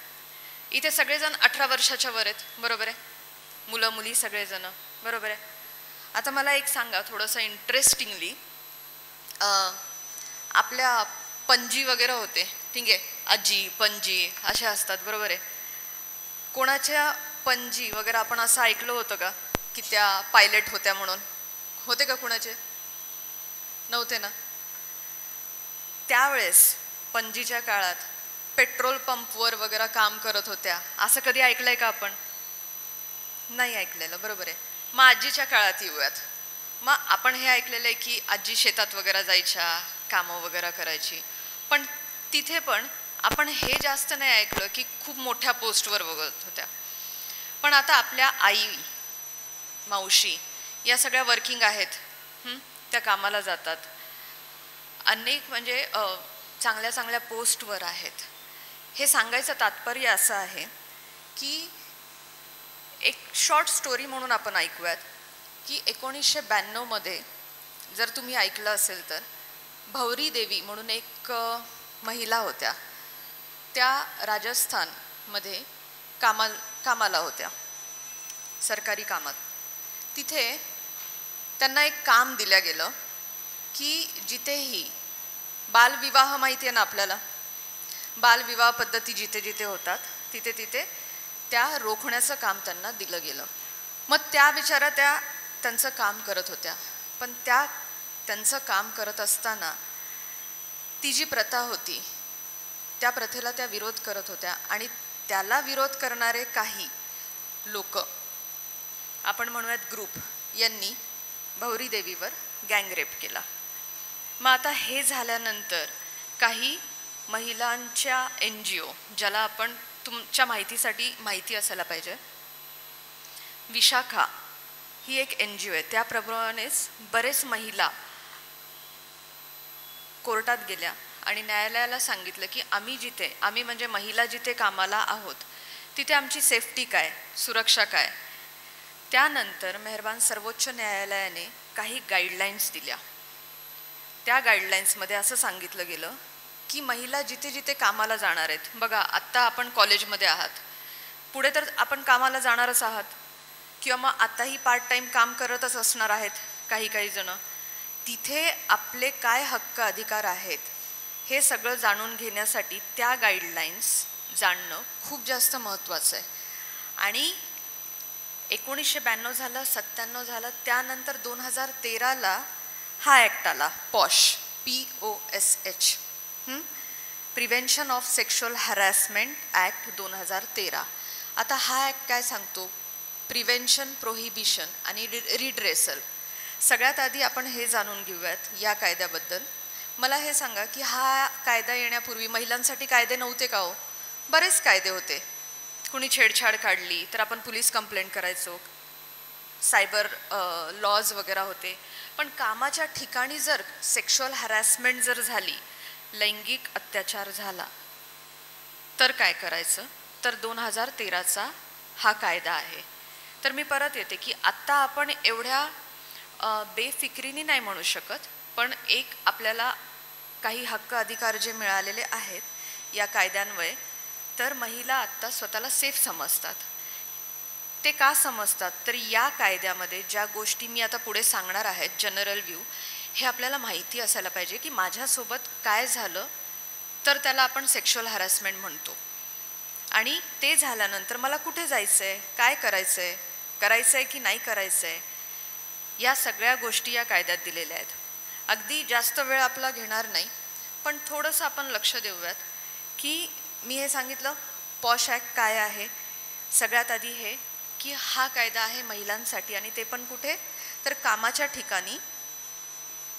इथे सगळेजण 18 वर्षाच्या वर आहेत, बरोबर आहे? मुलं मुली सगळेजण, बरोबर आहे? आता मला एक सांगा थोडंसं इंटरेस्टिंगली, आपल्या पणजी वगैरे होते, ठीक आहे, आजी पणजी अशा असतात, बरोबर आहे? कोणाच्या पणजी वगैरे आपण असं ऐकलं होतं का की त्या पायलट होत्या म्हणून? होते का कुणाचे? नव्हते ना. त्यावेळेस पणजीच्या काळात पेट्रोल पंपवर वगैरे काम करत होत्या, असं कधी ऐकलंय का आपण? नाही ऐकलेलं, बरोबर आहे? मग आजीच्या काळात येऊयात. मग आपण हे ऐकलेलं आहे की आजी शेतात वगैरे जायच्या, कामं वगैरे करायची, पण तिथे पण आपण हे जास्त नाही ऐकलं की खूप मोठ्या पोस्टवर बघत होत्या. पण आता आपल्या आई मावशी या सगळ्या वर्किंग आहेत, त्या कामाला जातात, अनेक म्हणजे चांगल्या चांगल्या पोस्टवर आहेत. हे सांगायचं तात्पर्य असं आहे की एक शॉर्ट स्टोरी म्हणून आपण ऐकूयात की 1992 मध्ये जर तुम्ही ऐकलं असेल तर भौरी देवी म्हणून एक महिला होत्या, त्या राजस्थानमध्ये कामाला होत्या, सरकारी कामात. तिथे त्यांना एक काम दिलं गेलं की जिथेही बालविवाह माहिती आहे ना आपल्याला, बालविवाह पद्धती जिथे जिथे होतात तिथे तिथे त्या रोखण्याचं काम त्यांना दिलं गेलं. मग त्या बिचारा त्यांचं काम करत होत्या, पण त्या त्यांचं काम करत असताना ती जी प्रथा होती त्या प्रथेला त्या विरोध करत होत्या आणि त्याला विरोध करणारे काही लोक, आपण म्हणूयात ग्रुप, यांनी भौरी देवीवर गँगरेप केला. मग आता हे झाल्यानंतर काही महिलांच्या NGO, ज्याला आपण तुमच्या माहितीसाठी माहिती असायला पाहिजे, विशाखा ही एक NGO आहे, त्याप्रमाणेच बरेच महिला कोर्टात गेल्या आणि न्यायालयाला सांगितलं की आम्ही म्हणजे महिला जिथे कामाला आहोत तिथे आमची सेफ्टी काय, सुरक्षा काय. त्यानंतर मेहरबान सर्वोच्च न्यायालयाने काही गाईडलाईन्स दिल्या. त्या गाईडलाईन्समध्ये असं सांगितलं गेलं की महिला जिथे जिथे कामाला जाणार आहेत, बघा आत्ता आपण कॉलेजमध्ये आहात, पुढे तर आपण कामाला जाणारच आहात किंवा मग आत्ताही पार्ट टाईम काम करतच असणार आहेत काही जणं, तिथे आपले काय हक्क अधिकार आहेत हे सगळं जाणून घेण्यासाठी त्या गाईडलाईन्स जाणणं खूप जास्त महत्त्वाचं आहे. आणि 1992 झालं, 97 झालं, त्यानंतर 2013ला हा ॲक्ट आला, posh, POSH, prevention of sexual harassment act 2013. आता हा ॲक्ट काय सांगतो? प्रिव्हेन्शन, प्रोहिबिशन आणि रिड्रेसल. सगळ्यात आधी आपण हे जाणून घेऊयात या कायद्याबद्दल. मला हे सांगा की हा कायदा येण्यापूर्वी महिलांसाठी कायदे नव्हते का हो? बरेच कायदे होते. कुणी छेडछाड काढली तर आपण पोलीस कंप्लेंट करायचो, सायबर लॉज वगैरे होते. पण कामाच्या ठिकाणी जर सेक्शुअल हॅरॅसमेंट जर झाली, लैंगिक अत्याचार झाला, तर काय करायचं? तर 2013चा हा कायदा आहे. तर मी परत येते की आत्ता आपण एवढ्या बेफिक्रीने नाही म्हणू शकत, पण एक आपल्याला काही हक्क अधिकार जे मिळालेले आहेत या कायद्यान्वये, तर महिला आत्ता स्वतःला सेफ समजतात. ते का समजतात? तर या कायद्यामध्ये ज्या गोष्टी मी आता पुढे सांगणार आहेत, जनरल व्ह्यू, हे आपल्याला माहिती असायला पाहिजे की माझ्यासोबत काय झालं तर त्याला आपण सेक्शुअल हॅरॅसमेंट म्हणतो. आणि ते झाल्यानंतर मला कुठे जायचं आहे, काय करायचं आहे, करायचं आहे की नाही करायचं आहे, या सगळ्या गोष्टी या कायद्यात दिलेल्या आहेत. अगदी जास्त वेळ आपला घेणार नाही, पण थोडंसं आपण लक्ष देऊयात की मी हे सांगितलं पॉश ॲक्ट काय आहे. सगळ्यात आधी हे की हा कायदा आहे महिलांसाठी, आणि ते पण कुठे? तर कामाच्या ठिकाणी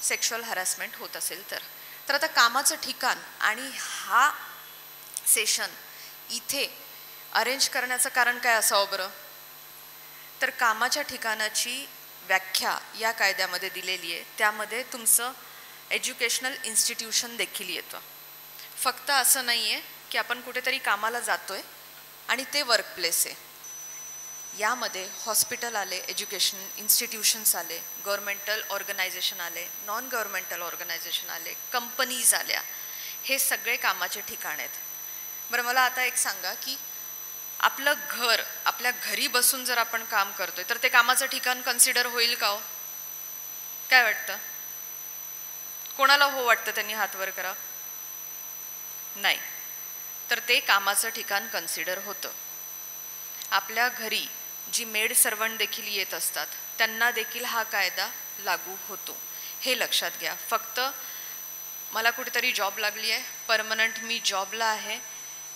सेक्शुअल हॅरॅसमेंट होत असेल तर आता कामाचं ठिकाण आणि हा सेशन इथे अरेंज करण्याचं कारण काय असावं बरं? तर कामाच्या ठिकाणाची व्याख्या या कायद्यामध्ये दिलेली आहे. त्यामध्ये तुमचं एज्युकेशनल इन्स्टिट्यूशन देखील येतं. फक्त असं नाही आहे की आपण कुठेतरी कामाला जातो आहे आणि ते वर्कप्लेस आहे. यामध्ये हॉस्पिटल आले, एज्युकेशन इन्स्टिट्यूशन्स आले, गव्हर्मेंटल ऑर्गनायझेशन आले, नॉन गव्हर्मेंटल ऑर्गनायझेशन आले, कंपनीज आल्या, हे सगळे कामाचे ठिकाण आहेत. बरं, मला आता एक सांगा की आपलं घर, आपल्या घरी बसून जर आपण काम करतोय तर ते कामाचं ठिकाण कन्सिडर होईल का हो? काय वाटतं? कोणाला हो वाटतं? त्यांनी हात वर करा. नाही, तर ते कामाचं ठिकाण कन्सिडर होतं. आपल्या घरी जी मेड सर्वंट देखील येत असतात त्यांना देखील हा कायदा लागू होतो, हे लक्षात घ्या. फक्त मला कुठेतरी जॉब लागली आहे, परमनंट मी जॉबला आहे,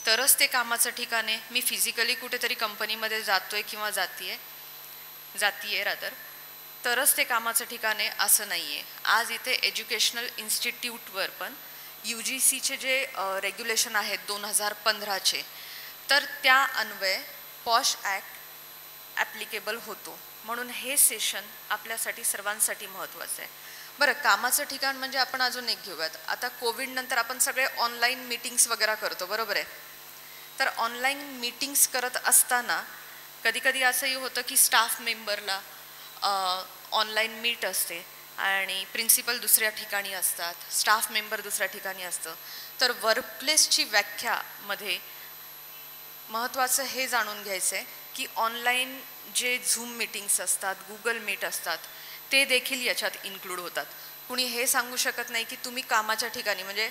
तरच ते कामाचं ठिकाण आहे. मी फिजिकली कुठेतरी कंपनीमध्ये जातोय किंवा जातीये रादर, तरच ते कामाचं ठिकाण आहे असं नाही आहे. आज इथे एज्युकेशनल इन्स्टिट्यूटवर पण UGCचे जे रेग्युलेशन आहेत 2015चे, तर त्या अन्वये पॉश ॲक्ट ॲप्लिकेबल होतो. म्हणून हे सेशन आपल्यासाठी सर्वांसाठी महत्त्वाचं आहे. बरं, कामाचं ठिकाण म्हणजे आपण अजून एक घेऊयात. आता कोविडनंतर आपण सगळे ऑनलाईन मीटिंग्स वगैरे करतो, बरोबर आहे? तर ऑनलाईन मीटिंग्स करत असताना कधी कधी असंही होतं की स्टाफ मेंबरला ऑनलाईन मीट असते आणि प्रिन्सिपल दुसऱ्या ठिकाणी असतात, स्टाफ मेंबर दुसऱ्या ठिकाणी असतं. तर वर्कप्लेसची व्याख्यामध्ये महत्त्वाचं हे जाणून घ्यायचं आहे की ऑनलाईन जे झूम मीटिंग्स असतात, गुगल मीट असतात, ते देखील याच्यात इन्क्लूड होतात. कुणी हे सांगू शकत नाही की तुम्ही कामाच्या ठिकाणी म्हणजे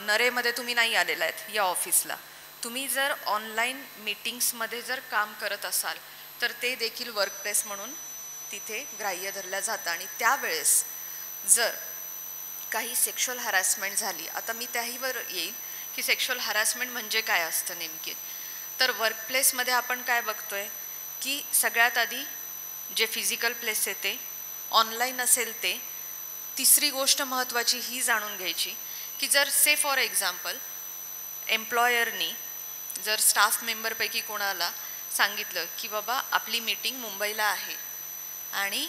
नरेमध्ये तुम्ही नाही आलेला आहेत या ऑफिसला, तुम्ही जर ऑनलाईन मीटिंग्समध्ये जर काम करत असाल तर ते देखील वर्कप्लेस म्हणून तिथे ग्राह्य धरलं जातं. आणि त्यावेळेस जर काही सेक्शुअल हॅरॅसमेंट झाली, आता मी त्याहीवर येईल की सेक्शुअल हॅरॅसमेंट म्हणजे काय असतं नेमकी. तर वर्कप्लेसमध्ये आपण काय बघतोय की सगळ्यात आधी जे फिजिकल प्लेस येते, ऑनलाईन असेल ते. तिसरी गोष्ट महत्त्वाची ही जाणून घ्यायची की जर से फॉर एक्झाम्पल एम्प्लॉयरनी जर स्टाफ मेंबरपैकी कोणाला सांगितलं की बाबा आपली मीटिंग मुंबईला आहे आणि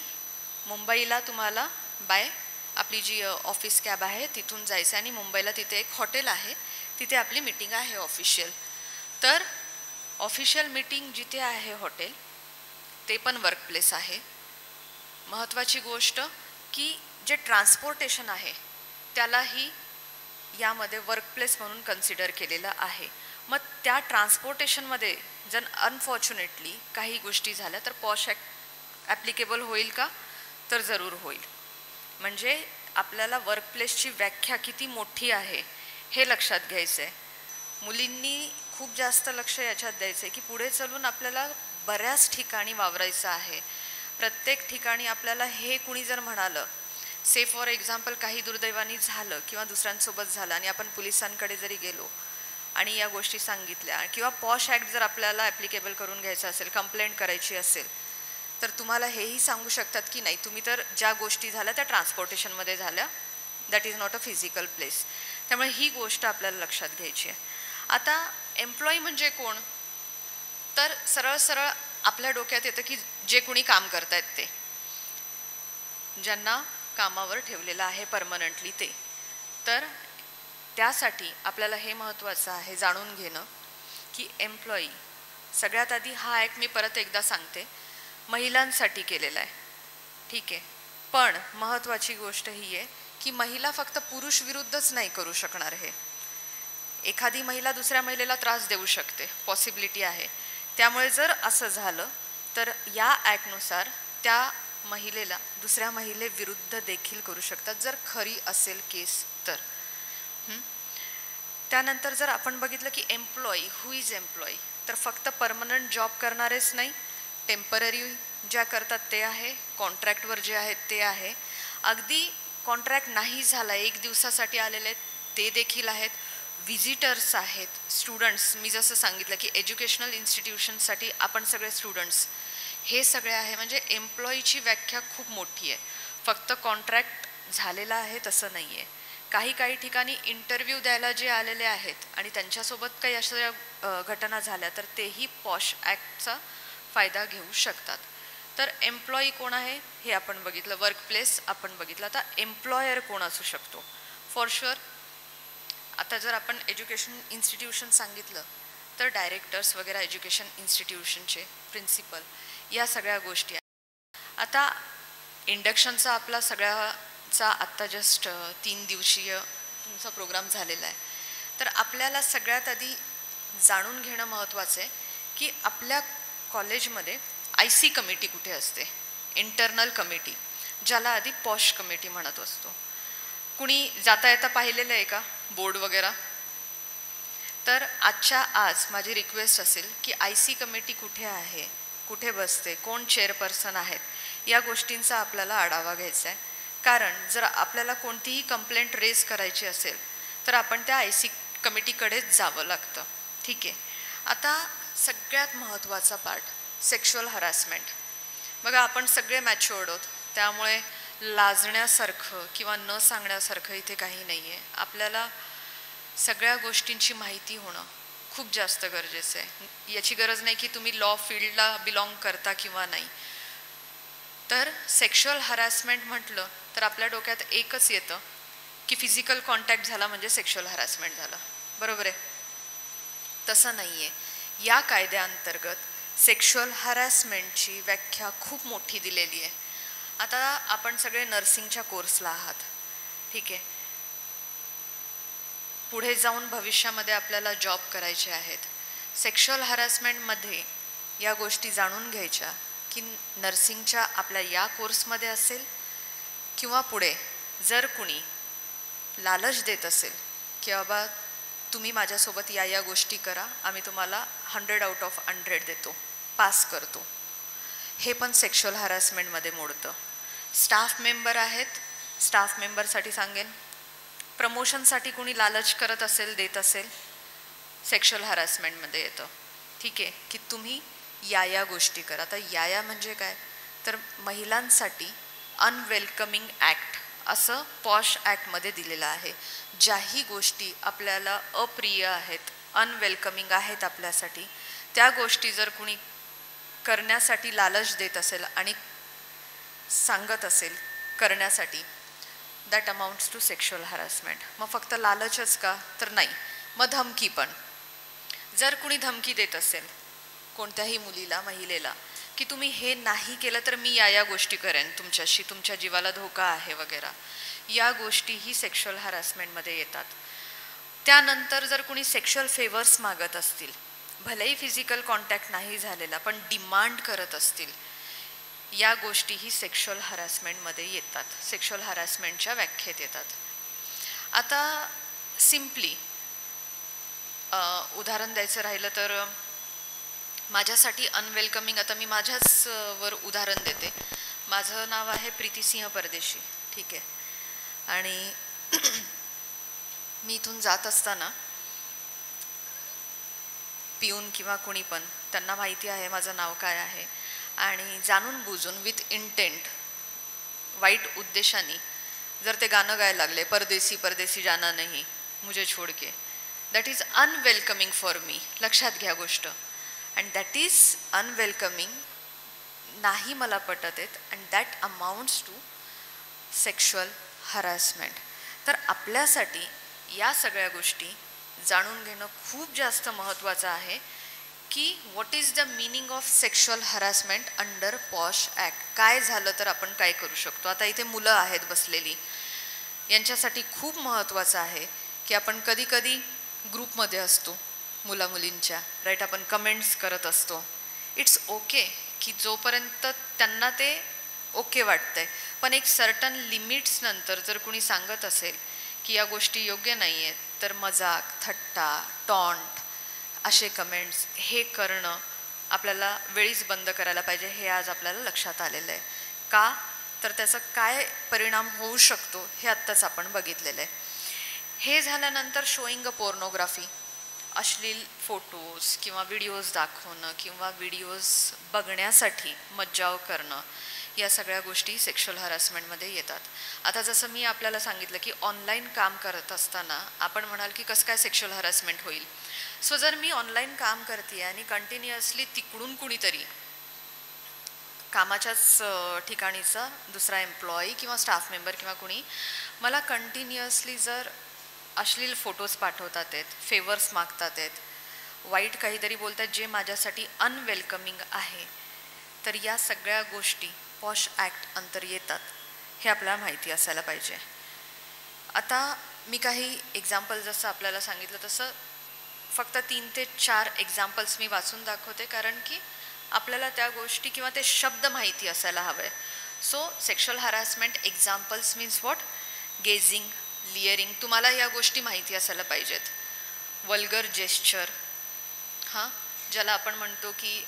मुंबईला तुम्हाला बाय आपली जी ऑफिस कॅब आहे तिथून जायचं आणि मुंबईला तिथे एक हॉटेल आहे, तिथे आपली मीटिंग आहे ऑफिशियल. तर ऑफिशियल मीटिंग जिथे आहे हॉटेल ते पण वर्कप्लेस आहे. महत्त्वाची गोष्ट की जे ट्रान्सपोर्टेशन आहे त्यालाही यामध्ये वर्कप्लेस म्हणून कन्सिडर केलेलं आहे. मग त्या ट्रान्सपोर्टेशनमध्ये जर अनफॉर्च्युनेटली काही गोष्टी झाल्या तर पॉश ॲक्ट ॲप्लिकेबल होईल का? तर जरूर होईल. म्हणजे आपल्याला वर्कप्लेसची व्याख्या किती मोठी आहे हे लक्षात घ्यायचं आहे. मुलींनी खूप जास्त लक्ष याच्यात द्यायचं आहे की पुढे चालून आपल्याला बऱ्याच ठिकाणी वावरायचं आहे. प्रत्येक ठिकाणी आपल्याला हे कुणी जर म्हणालं, से फॉर एक्झाम्पल काही दुर्दैवानी झालं किंवा दुसऱ्यांसोबत झालं आणि आपण पोलिसांकडे जरी गेलो आणि या गोष्टी सांगितल्या किंवा पॉश ॲक्ट जर आपल्याला ॲप्लिकेबल करून घ्यायचं असेल, कंप्लेंट करायची असेल, तर तुम्हाला हेही सांगू शकतात की नाही तुम्ही तर ज्या गोष्टी झाल्या त्या ट्रान्सपोर्टेशनमध्ये झाल्या, that is not a physical place. त्यामुळे ही गोष्ट आपल्याला लक्षात घ्यायची आहे. आता एम्प्लॉई म्हणजे कोण? तर सरळ सरळ आपल्या डोक्यात येतं की जे कोणी काम करतायत ते, ज्यांना कामावर ठेवलेलं आहे परमनंटली ते. तर त्यासाठी आपल्याला हे महत्त्वाचं आहे जाणून घेणं की एम्प्लॉई सगळ्यात आधी हा ॲक्ट मी परत एकदा सांगते महिलांसाठी केलेला आहे, ठीक आहे. पण महत्त्वाची गोष्ट ही आहे की महिला फक्त पुरुष विरुद्धच नाही करू शकणार. हे एखादी महिला दुसऱ्या महिलेला त्रास देऊ शकते, पॉसिबिलिटी आहे. त्यामुळे जर असं झालं तर या ॲक्टनुसार त्या महिलेला दुसऱ्या महिलेविरुद्ध देखील करू शकतात जर खरी असेल केस तर. त्यानंतर जर आपण बघितलं की एम्प्लॉई, हू इज एम्प्लॉई, तर फक्त परमनंट जॉब करणारेच नाही, टेम्पररी ज्या करतात ते आहे, कॉन्ट्रॅक्टवर जे आहेत ते आहे, अगदी कॉन्ट्रॅक्ट नाही झाला 1 दिवसासाठी आलेले ते देखील आहेत, विजिटर्स आहेत, स्टुडंट्स. मी जसं सांगितलं की एज्युकेशनल इन्स्टिट्यूशनसाठी आपण सगळे स्टुडंट्स, हे सगळे आहे. म्हणजे एम्प्लॉईची व्याख्या खूप मोठी आहे. फक्त कॉन्ट्रॅक्ट झालेला आहे तसं नाही आहे. काही ठिकाणी इंटरव्ह्यू द्यायला जे आलेले आहेत आणि त्यांच्यासोबत काही अशा घटना झाल्या तर तेही पॉश ॲक्टचा फायदा घेऊ शकतात. तर एम्प्लॉई कोण आहे हे आपण बघितलं, वर्कप्लेस आपण बघितलं. आता एम्प्लॉयर कोण असू शकतो? फॉर शुअर आता जर आपण एज्युकेशन इन्स्टिट्यूशन सांगितलं तर डायरेक्टर्स वगैरे एज्युकेशन इन्स्टिट्यूशनचे प्रिन्सिपल, या सगळ्या गोष्टी आहेत. आता इंडक्शनचा आपला सगळ्याचा आत्ता जस्ट 3 दिवसीय तुमचा प्रोग्राम झालेला आहे. तर आपल्याला सगळ्यात आधी जाणून घेणं महत्त्वाचं आहे की आपल्या कॉलेजमध्ये IC कमिटी कुठे असते, इंटरनल कमिटी, ज्याला आधी पॉश कमिटी म्हणत असतो. कुणी जाता येता पाहिलेलं आहे का बोर्ड वगैरे? तर आजच्या आज माझी रिक्वेस्ट असेल की IC कमिटी कुठे आहे, कुठे बसते, कोण चेअरपर्सन आहेत, या गोष्टींचा आपल्याला आढावा घ्यायचा आहे. कारण जर आपल्याला कोणतीही कंप्लेंट रेज करायची असेल तर आपण त्या IC कमिटीकडेच जावं लागतं, ठीक आहे. आता सगळ्यात महत्त्वाचा पार्ट सेक्शुअल हॅरॅसमेंट. बघा आपण सगळे मॅच्युअर्ड आहोत, त्यामुळे लाजण्यासारखं किंवा न सांगण्यासारखं इथे काही नाही आहे. आपल्याला सगळ्या गोष्टींची माहिती होणं खूप जास्त गरजेचं आहे. याची गरज नाही की तुम्ही लॉ फील्डला बिलॉंग करता किंवा नाही. तर सेक्शुअल हॅरॅसमेंट म्हटलं तर आपल्या डोक्यात एकच येतं की फिजिकल कॉन्टॅक्ट झाला म्हणजे सेक्शुअल हॅरॅसमेंट झालं, बरोबर आहे? तसं नाही आहे. या कायद्याअंतर्गत सेक्शुअल हॅरॅसमेंटची व्याख्या खूप मोठी दिलेली आहे. आता आपण सगळे नर्सिंगच्या कोर्सला आहात, ठीक आहे. पुढे जाऊन भविष्यामध्ये आपल्याला जॉब करायचे आहेत. सेक्शुअल हॅरॅसमेंटमध्ये या गोष्टी जाणून घ्यायच्या की नर्सिंगच्या आपल्या या कोर्समध्ये असेल किंवा पुढे जर कुणी लालच देत असेल की बाबा तुम्ही माझ्यासोबत या गोष्टी करा, आम्ही तुम्हाला 100 आउट ऑफ 100 देतो, पास करतो, हे पण सेक्शुअल हॅरॅसमेंटमध्ये मोडतं. स्टाफ मेंबर आहेत स्टाफ मेंबरसाठी सांगेन, प्रमोशनसाठी कुणी लालच करत असेल, देत असेल, सेक्शुअल हॅरासमेंटमध्ये येतं. ठीक आहे, की तुम्ही या गोष्टी करा. आता या म्हणजे काय, तर महिलांसाठी अनवेलकमिंग ॲक्ट असं पॉश ॲक्टमध्ये दिलेलं आहे. ज्याही गोष्टी आपल्याला अप्रिय आहेत, अनवेलकमिंग आहेत आपल्यासाठी, त्या गोष्टी जर कुणी करण्यासाठी लालच देत असेल आणि सांगत असेल करण्यासाठी, that amounts to sexual harassment. मग फक्त लालचच का, तर नाही, मग धमकी पण. जर कुणी धमकी देत असेल कोणत्याही मुलीला, महिलेला, की तुम्ही हे नाही केलं तर मी या गोष्टी करेन तुमच्याशी, तुमच्या जीवाला धोका आहे वगैरे, या गोष्टीही सेक्शुअल हॅरासमेंटमध्ये येतात. त्यानंतर जर कुणी सेक्शुअल फेवर्स मागत असतील, भलेही फिजिकल कॉन्टॅक्ट नाही झालेला पण डिमांड करत असतील, या गोष्टीही सेक्शुअल हॅरासमेंटमध्ये येतात, सेक्शुअल हॅरासमेंटच्या व्याख्येत येतात. आता सिम्पली उदाहरण द्यायचं राहिलं तर माझ्यासाठी अनवेलकमिंग, आता मी माझ्याच वर उदाहरण देते. माझं नाव आहे प्रीतीसिंह परदेशी, ठीक आहे, आणि मी इथून जात असताना पिऊन किंवा कोणी पण, त्यांना माहिती आहे माझं नाव काय आहे, आणि जाणून बुजून विथ इंटेंट, वाईट उद्देशाने जर ते गाणं गायला लागले, परदेसी परदेसी जाना नहीं मुझे छोड़ के, that is unwelcoming for me. लक्षात घ्या गोष्ट. अँड दॅट इज अनवेलकमिंग, नाही मला पटत आहेत, and that amounts to sexual harassment. तर आपल्यासाठी या सगळ्या गोष्टी जाणून घेणं खूप जास्त महत्त्वाचं आहे, की what is the meaning of sexual harassment under posh act. काय झालं तर आपण काय करू शकतो. आता इथे मुलं आहेत बसलेली, यांच्यासाठी खूप महत्त्वाचं आहे की आपण कधी कधी ग्रुपमध्ये असतो मुला मुलींच्या, राईट, आपण कमेंट्स करत असतो. इट्स ओके की जोपर्यंत त्यांना ते ओके वाटतंय, पण एक सर्टन लिमिट्स नंतर जर कुणी सांगत असेल की या गोष्टी योग्य नाही आहेत, तर मजाक, थट्टा, टॉन्ट असे कमेंट्स हे करणं आपल्याला वेळीच बंद करायला पाहिजे. हे आज आपल्याला लक्षात आलेलं आहे. का, तर त्याचा काय परिणाम होऊ शकतो हे आत्ताच आपण बघितलेलं आहे. हे झाल्यानंतर शोईंग अ पोर्नोग्राफी, अश्लील फोटोज किंवा व्हिडिओज दाखवणं किंवा व्हिडिओज बघण्यासाठी मज्जाव करणं, या सगळ्या गोष्टी सेक्शुअल हॅरासमेंटमध्ये येतात. आता जसं मी आपल्याला सांगितलं की ऑनलाईन काम करत असताना आपण म्हणाल की कसं काय सेक्शुअल हॅरासमेंट होईल. सो जर मी ऑनलाईन काम करते आणि कंटिन्युअसली तिकडून कुणीतरी कामाच्याच ठिकाणीचा दुसरा एम्प्लॉई किंवा स्टाफ मेंबर किंवा कुणी मला कंटिन्युअसली जर अश्लील फोटोज पाठवतात आहेत, फेवर्स मागतात आहेत, वाईट काहीतरी बोलतात जे माझ्यासाठी अनवेलकमिंग आहे, तर या सगळ्या गोष्टी पॉश ॲक्ट अंतर येतात, हे आपल्याला माहिती असायला पाहिजे. आता मी काही एक्झाम्पल जसं आपल्याला सांगितलं तसं फक्त 3 ते 4 एक्झाम्पल्स मी वाचून दाखवते, कारण की आपल्याला त्या गोष्टी किंवा ते शब्द माहिती असायला हवे. So sexual harassment examples means what, gazing, leering, तुम्हाला या गोष्टी माहिती असायला पाहिजेत. वल्गर जेस्चर, हां, ज्याला आपण म्हणतो की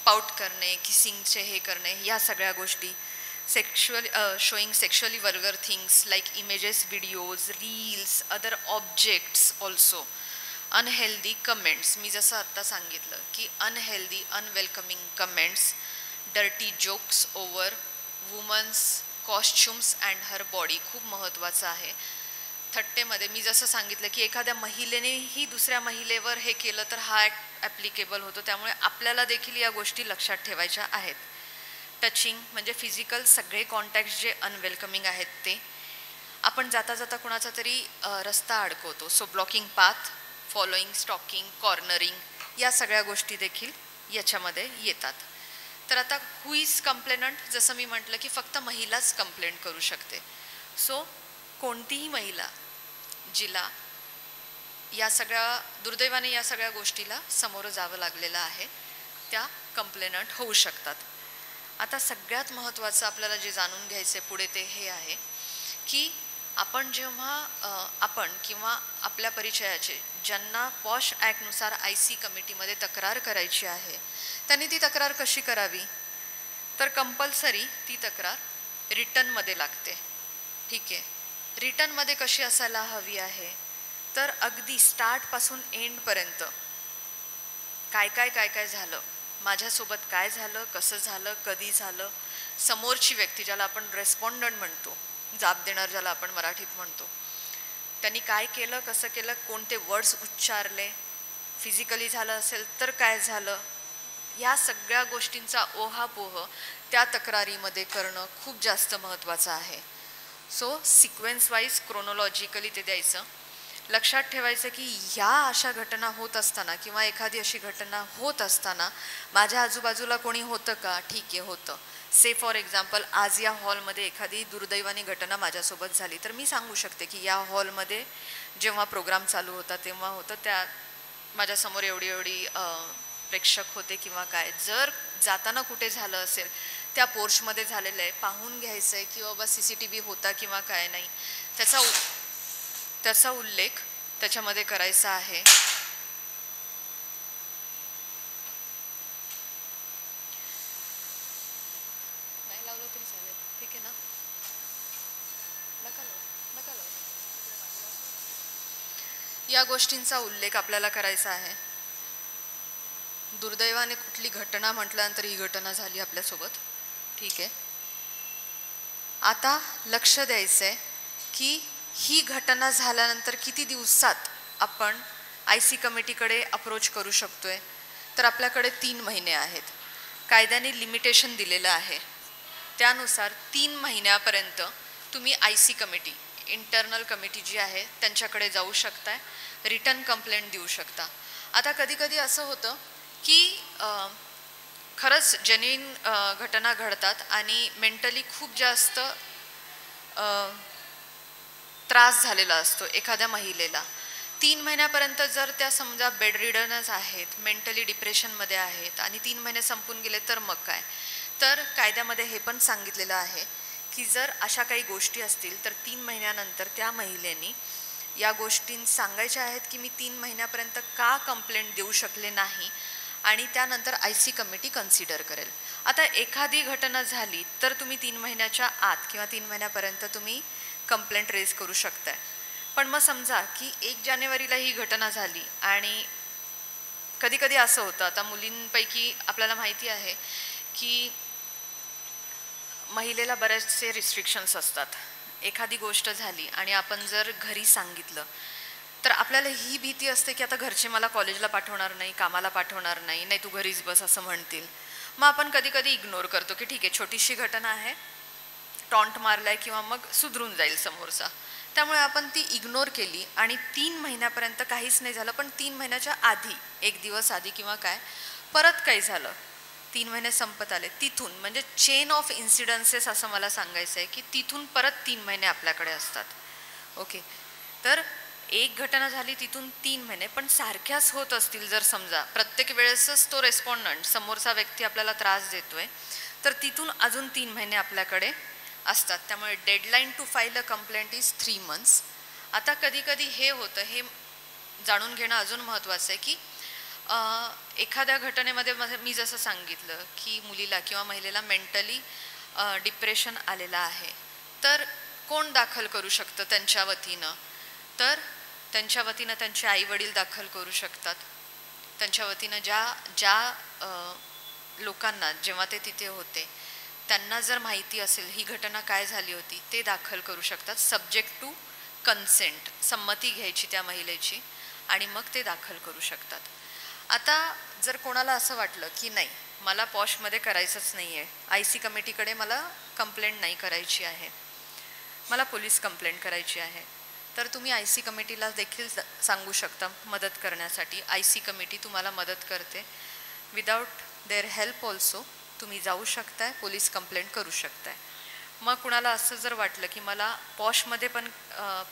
पाउट करणे, किसिंगचे हे करणे, या सगळ्या गोष्टी. showing sexually vulgar things like images, videos, reels, other objects also. Unhealthy comments, मी जसं आत्ता सांगितलं की unhealthy, unwelcoming comments, dirty jokes over women's costumes and her body, खूप महत्त्वाचं आहे. थट्टेमध्ये मी जसं सांगितलं की एखाद्या महिलेनेही दुसऱ्या महिलेवर हे केलं तर हा ॲप्लिकेबल होतो, त्यामुळे आपल्याला देखील या गोष्टी लक्षात ठेवायच्या आहेत. टचिंग म्हणजे फिजिकल सगळे कॉन्टॅक्ट जे अनवेलकमिंग आहेत ते. आपण जाता जाता कुणाचा तरी रस्ता अडकवतो, so blocking path, following, stalking, cornering, या सगळ्या गोष्टी देखील याच्यामध्ये येतात. तर आता हु इज कंप्लेनंट, जसं मी म्हटलं की फक्त महिलाच कंप्लेंट करू शकते. सो कोणतीही महिला जिला या सगळ्या दुर्दैवाने या सगळ्या गोष्टीला सामोरं जावं लागलेलं आहे, त्या कंप्लेनंट होऊ शकतात. आता सगळ्यात महत्त्वाचं आपल्याला जे जाणून घ्यायचं पुढे ते हे आहे की आपण जेव्हा आपण किंवा आपल्या परिचयाचे ज्यांना पॉश ॲक्टनुसार IC कमिटीमध्ये तक्रार करायची आहे त्यांनी ती तक्रार कशी करावी, तर कंपल्सरी ती तक्रार रिटर्नमध्ये लागते. ठीक आहे, रिटर्नमध्ये कशी असायला हवी आहे, तर अगदी स्टार्टपासून एंडपर्यंत काय काय काय काय झालं, माझ्यासोबत काय झालं, कसं झालं, कधी झालं, समोरची व्यक्ती ज्याला आपण रेस्पॉन्डंट म्हणतो, जाब देणार ज्याला आपण मराठीत म्हणतो, त्यांनी काय केलं, कसं केलं, कोणते वर्ड्स उच्चारले, फिजिकली झालं असेल तर काय झालं, या सगळ्या गोष्टींचा ओहापोह त्या तक्रारीमध्ये करणं खूप जास्त महत्त्वाचं आहे. सो सिक्वेन्स वाईज क्रोनॉलॉजिकली ते द्यायचं. लक्षात ठेवायचं की ह्या अशा घटना होत असताना किंवा एखादी अशी घटना होत असताना माझ्या आजूबाजूला कोणी होतं का, ठीक आहे होतं. से फॉर एक्झाम्पल आज या हॉलमध्ये एखादी दुर्दैवानी घटना माझ्यासोबत झाली तर मी सांगू शकते की या हॉलमध्ये जेव्हा प्रोग्राम चालू होता तेव्हा होतं, त्या माझ्यासमोर एवढी एवढी प्रेक्षक होते किंवा काय. जर जाताना कुठे झालं असेल त्या पोर्चमध्ये झालेलं आहे, पाहून घ्यायचं आहे की बाबा CCTV होता किंवा काय नाही, त्याचा उल्लेख त्याच्यामध्ये करायचा आहे. नाही लावलं तरी चालेल, ठीक आहे ना, नका लावू. या गोष्टींचा उल्लेख आपल्याला करायचा आहे. दुर्दैवाने कुठली घटना म्हटल्यानंतर ही घटना झाली आपल्यासोबत, ठीक आहे. आता लक्ष द्यायचं आहे की ही घटना झाल्यानंतर किती दिवसात आपण IC कमिटीकडे अप्रोच करू शकतोय. तर आपल्याकडे 3 महिने आहेत. कायद्याने लिमिटेशन दिलेलं आहे, त्यानुसार 3 महिन्यापर्यंत तुम्ही IC कमिटी, इंटरनल कमिटी जी आहे त्यांच्याकडे जाऊ शकताय, रिटर्न कंप्लेंट देऊ शकता. आता कधी कधी असं होतं की खरंच जेन्युइन घटना घडतात आणि मेंटली खूप जास्त त्रास झालेला असतो एखाद्या महिलेला. 3 महिन्यापर्यंत जर त्या समजा बेडरिडनच आहेत, मेंटली डिप्रेशनमध्ये आहेत आणि 3 महिने संपून गेले तर मग काय. तर कायद्यामध्ये हे पण सांगितलेलं आहे की जर अशा काही गोष्टी असतील तर 3 महिन्यानंतर त्या महिलेनी या गोष्टी सांगायच्या आहेत की मी 3 महिन्यापर्यंत का कंप्लेंट देऊ शकले नाही आणि त्यानंतर IC कमिटी कन्सिडर करेल. आता एखादी घटना झाली तर तुम्ही 3 महिन्याच्या आत किंवा 3 महिन्यापर्यंत तुम्ही कंप्लेंट रेज करू शकताय. पण मग समजा की 1 जानेवारीला ही घटना झाली आणि कधी कधी असं होतं, आता मुलींपैकी आपल्याला माहिती आहे की महिलेला बरेचसे रिस्ट्रिक्शन्स असतात. एखादी गोष्ट झाली आणि आपण जर घरी सांगितलं तर आपल्याला ही भीती असते की आता घरचे मला कॉलेजला पाठवणार नाही, कामाला पाठवणार नाही, नाही तू घरीच बस असं म्हणतील. मग आपण कधी कधी इग्नोर करतो की ठीक आहे छोटीशी घटना आहे, टॉन्ट मारलाय किंवा मग सुधरून जाईल समोरचा. त्यामुळे आपण ती इग्नोर केली आणि 3 महिन्यापर्यंत काहीच नाही झालं. पण 3 महिन्याच्या आधी, 1 दिवस आधी किंवा काय परत काही झालं, 3 महिने संपत आले, तिथून म्हणजे चेन ऑफ इन्सिडन्सेस असं मला सांगायचं आहे की तिथून परत 3 महिने आपल्याकडे असतात. ओके, तर एक घटना झाली तिथून 3 महिने, पण सारख्याच होत असतील जर समजा प्रत्येक वेळेसच तो रेस्पॉन्डंट समोरचा व्यक्ती आपल्याला त्रास देतोय तर तिथून अजून 3 महिने आपल्याकडे असतात. त्यामुळे deadline to file a complaint is 3 months. आता कधी कधी हे होतं, हे जाणून घेणं अजून महत्त्वाचं आहे की एखाद्या घटनेमध्ये मी जसं सांगितलं की मुलीला किंवा महिलेला मेंटली डिप्रेशन आलेलं आहे तर कोण दाखल करू शकतं त्यांच्या वतीनं, तर त्यांच्या वतीनं त्यांचे आईवडील दाखल करू शकतात. त्यांच्या वतीनं ज्या लोकांना जेव्हा ते तिथे होते त्यांना जर माहिती असेल ही घटना काय झाली होती ते दाखल करू शकतात, सब्जेक्ट टू कन्सेंट, संमती घ्यायची त्या महिलेची आणि मग ते दाखल करू शकतात. आता जर कोणाला असं वाटलं की नाही मला पॉशमध्ये करायचंच नाही आहे, IC कमिटीकडे मला कंप्लेंट नाही करायची आहे, मला पोलीस कंप्लेंट करायची आहे, तर तुम्ही IC कमिटीला देखील सांगू शकता मदत करण्यासाठी. IC कमिटी तुम्हाला मदत करते. विदाऊट देअर हेल्प ऑल्सो तुम्ही जाऊ शकताय, पोलीस कंप्लेंट करू शकताय. मग कुणाला असं जर वाटलं की मला पॉशमध्ये पण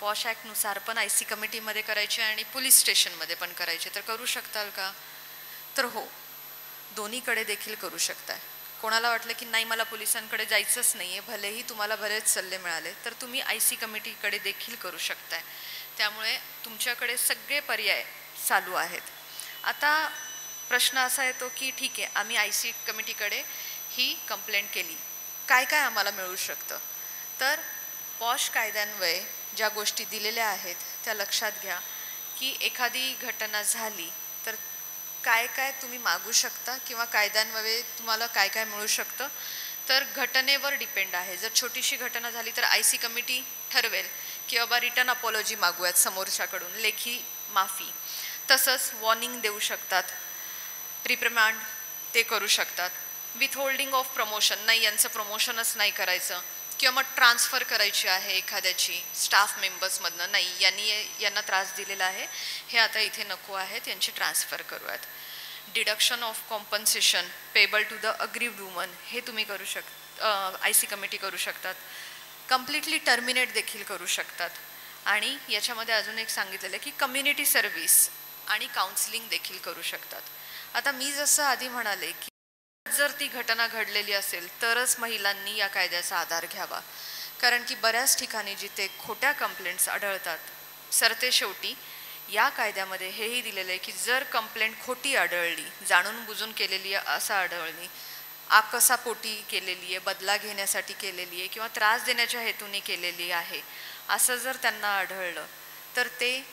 पॉश ॲक्टनुसार पण IC कमिटीमध्ये करायचे आणि पोलीस स्टेशनमध्ये पण करायचे तर करू शकताल का, तर हो, दोन्हीकडे देखील करू शकताय. कोणाला वाटलं की नाही मला पोलिसांकडे जायचंच नाही आहे, भलेही तुम्हाला बरेच सल्ले मिळाले तर तुम्ही IC कमिटीकडे देखील करू शकताय. त्यामुळे तुमच्याकडे सगळे पर्याय चालू आहेत. आता प्रश्न असा येतो की ठीक आहे आम्ही IC कमिटीकडे ही कंप्लेंट केली काय काय आम्हाला मिळू शकतं. तर पॉश कायद्यान्वये ज्या गोष्टी दिलेल्या आहेत त्या लक्षात घ्या की एखादी घटना झाली तर काय काय तुम्ही मागू शकता किंवा कायद्यान्वये तुम्हाला काय काय मिळू शकतं. तर घटनेवर डिपेंड आहे. जर छोटीशी घटना झाली तर IC कमिटी ठरवेल की बाबा रिटर्न अपॉलॉजी मागूयात समोरच्याकडून, लेखी माफी. तसंच वॉर्निंग देऊ शकतात, रिप्रिमांड ते करू शकतात. विथहोल्डिंग ऑफ प्रमोशन, नाही यांचं प्रमोशनच नाही करायचं, किंवा मग ट्रान्सफर करायची आहे एखाद्याची स्टाफ मेंबर्समधनं, नाही यांना त्रास दिलेला आहे, हे आता इथे नको आहेत, यांची ट्रान्सफर करूयात. Deduction of compensation payable to the aggrieved woman, हे तुम्ही करू IC कमिटी करू शकतात. कम्प्लिटली टर्मिनेट देखील करू शकतात. आणि याच्यामध्ये अजून एक सांगितलेलं आहे की कम्युनिटी सर्व्हिस आणि काउन्सिलिंग देखील करू शकतात. आता मी जसं आधी म्हणाले की जर ती घटना घडलेली असेल तरच महिलांनी या कायद्याचा आधार घ्यावा, कारण की बऱ्याच ठिकाणी जिथे खोट्या कंप्लेंट्स आढळतात, सरते शेवटी या कायद्यामध्ये हेही दिलेलं आहे की जर कंप्लेंट खोटी आढळली, जाणून बुजून केलेली असं आढळली, आकसापोटी केलेली आहे, बदला घेण्यासाठी केलेली आहे किंवा त्रास देण्याच्या हेतूने केलेली आहे, असं जर त्यांना आढळलं तर ते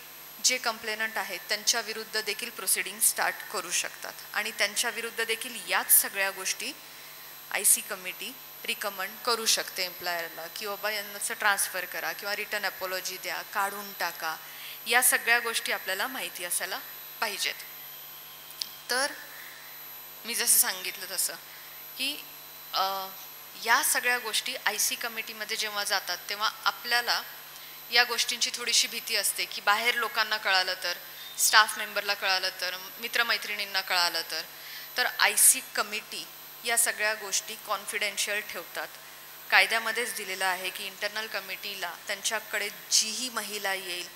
जे कंप्लेनंट आहेत त्यांच्या विरुद्ध देखील प्रोसिडिंग स्टार्ट करू शकतात. आणि त्यांच्या विरुद्ध देखील याच सगळ्या गोष्टी IC कमिटी रिकमेंड करू शकते एम्प्लॉयरला की बाबा यांचं ट्रान्सफर करा किंवा रिटर्न अपॉलॉजी द्या, काढून टाका. या सगळ्या गोष्टी आपल्याला माहिती असायला पाहिजेत. तर मी जसं सांगितलं तसं की या सगळ्या गोष्टी IC कमिटीमध्ये जेव्हा जातात तेव्हा आपल्याला या गोष्टींची थोडीशी भीती असते की बाहेर लोकांना कळालं तर, स्टाफ मेंबरला कळालं तर, मित्रमैत्रिणींना कळालं तर IC कमिटी या सगळ्या गोष्टी कॉन्फिडेन्शियल ठेवतात. कायद्यामध्येच दिलेलं आहे की इंटरनल कमिटीला त्यांच्याकडे जीही महिला येईल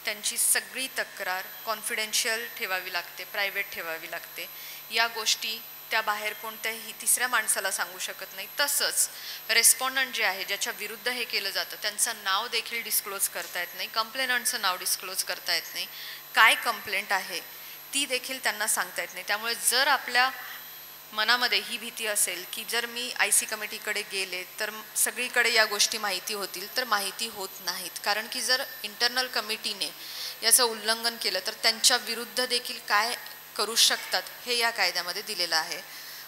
त्यांची सगळी तक्रार कॉन्फिडेन्शियल ठेवावी लागते, प्रायव्हेट ठेवावी लागते. या गोष्टी त्या बाहेर कोणत्याही तिसऱ्या माणसाला सांगू शकत नाही. तसंच रेस्पॉन्डंट जे आहे ज्याच्या विरुद्ध हे केलं जातं त्यांचं नाव देखील डिस्क्लोज करता येत नाही, कंप्लेनंटचं नाव डिस्क्लोज करता येत नाही, काय कंप्लेंट आहे ती देखील त्यांना सांगता येत नाही. त्यामुळे जर आपल्या मनामध्ये ही भीती असेल की जर मी IC कमिटीकडे गेले तर सगळीकडे या गोष्टी माहिती होतील, तर माहिती होत नाहीत. कारण की जर इंटरनल कमिटीने याचं उल्लंघन केलं तर त्यांच्या विरुद्ध देखील काय करू शकतात हे या कायद्यामध्ये दिलेलं आहे.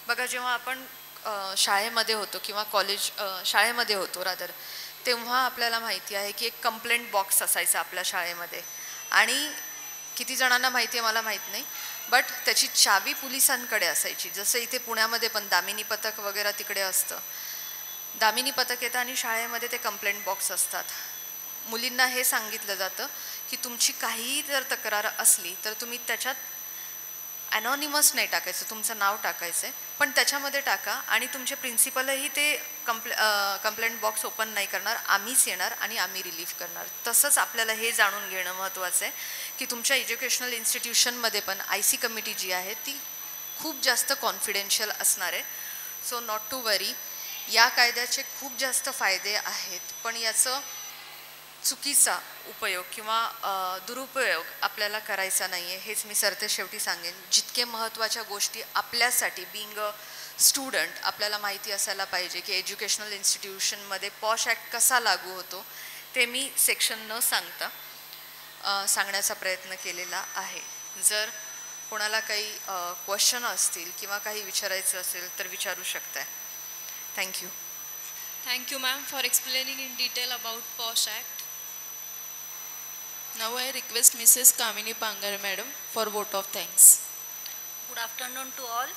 बघा, जेव्हा आपण शाळेमध्ये होतो किंवा शाळेमध्ये होतो तेव्हा आपल्याला माहिती आहे की एक कंप्लेंट बॉक्स असायचा आपल्या शाळेमध्ये, आणि किती जणांना माहिती आहे मला माहीत नाही, बट त्याची चावी पोलिसांकडे असायची. जसं इथे पुण्यामध्ये पण दामिनी पथक वगैरे तिकडे असतं, दामिनी पथक येतं आणि शाळेमध्ये ते कंप्लेंट बॉक्स असतात. मुलींना हे सांगितलं जातं की तुमची काहीही जर तक्रार असली तर तुम्ही त्याच्यात ॲनॉनिमस नाही टाकायचं, तुमचं नाव टाकायचं आहे, पण त्याच्यामध्ये टाका आणि तुमचे प्रिन्सिपलही ते कंप्लेंट बॉक्स ओपन नाही करणार, आम्हीच येणार आणि आम्ही रिलीफ करणार. तसंच आपल्याला हे जाणून घेणं महत्त्वाचं आहे की तुमच्या एज्युकेशनल इन्स्टिट्यूशनमध्ये पण IC कमिटी जी आहे ती खूप जास्त कॉन्फिडेन्शियल असणार आहे. सो नॉट टू वरी. या कायद्याचे खूप जास्त फायदे आहेत, पण याचं चुकीचा उपयोग किंवा दुरुपयोग आपल्याला करायचा नाही आहे, हेच मी सरते शेवटी सांगेन. जितके महत्त्वाच्या गोष्टी आपल्यासाठी बिंग अ स्टुडंट आपल्याला माहिती असायला पाहिजे की एज्युकेशनल इन्स्टिट्यूशनमध्ये पॉश ॲक्ट कसा लागू होतो ते मी सेक्शन न सांगता सांगण्याचा प्रयत्न केलेला आहे. जर कोणाला काही क्वेश्चन असतील किंवा काही विचारायचं असेल तर विचारू शकताय. Thank you. Thank you, ma'am, for explaining in detail about POSH Act. Now I request Mrs. Kamini Pangar Madam for vote of thanks. Good afternoon to all.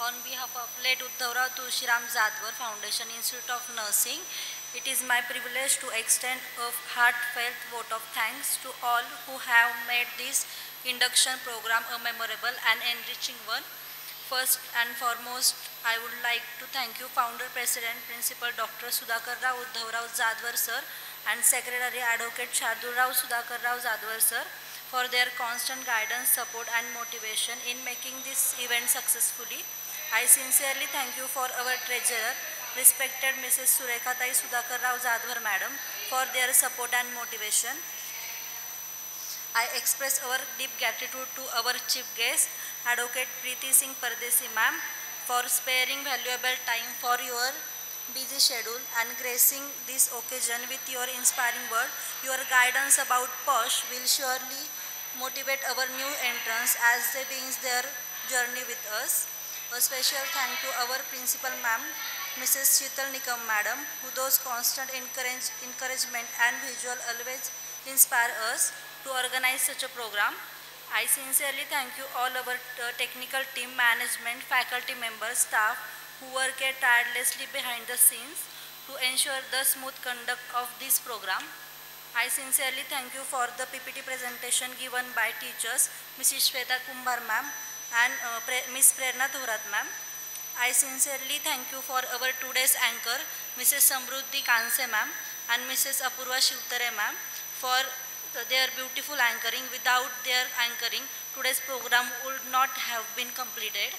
On behalf of late Uddhavrao Tulshiram Jadwar Foundation Institute of Nursing, it is my privilege to extend a heartfelt vote of thanks to all who have made this induction program a memorable and enriching one. First and foremost, I would like to thank you, Founder, President, Principal Dr. Sudhakar Rao Uddhavrao Jadwar Sir and Secretary Advocate Shardul Rao Sudhakar Rao Jadwar Sir for their constant guidance, support and motivation in making this event successfully. I sincerely thank you for our Treasurer, respected Mrs. Surekha Tai Sudhakar Rao Jadwar Madam, for their support and motivation. I express our deep gratitude to our chief guest, Advocate Preeti Singh Pardesi ma'am, for sparing valuable time for your busy schedule and gracing this occasion with your inspiring word. Your guidance about POSH will surely motivate our new entrants as they begin their journey with us. A special thank to our principal ma'am, Mrs. Sheetal Nikam madam, whose constant encouragement and visual always inspire us to organize such a program. I sincerely thank you all our technical team, management, faculty members, staff who work tirelessly behind the scenes to ensure the smooth conduct of this program. I sincerely thank you for the PPT presentation given by teachers, Mrs. Shweta Kumbar ma'am and Ms. Prerna Thorat ma'am. I sincerely thank you for our today's anchor, Mrs. Samruddhi Kanse ma'am and Mrs. Apurva Shivtare ma'am for their beautiful anchoring. Without their anchoring, today's program would not have been completed.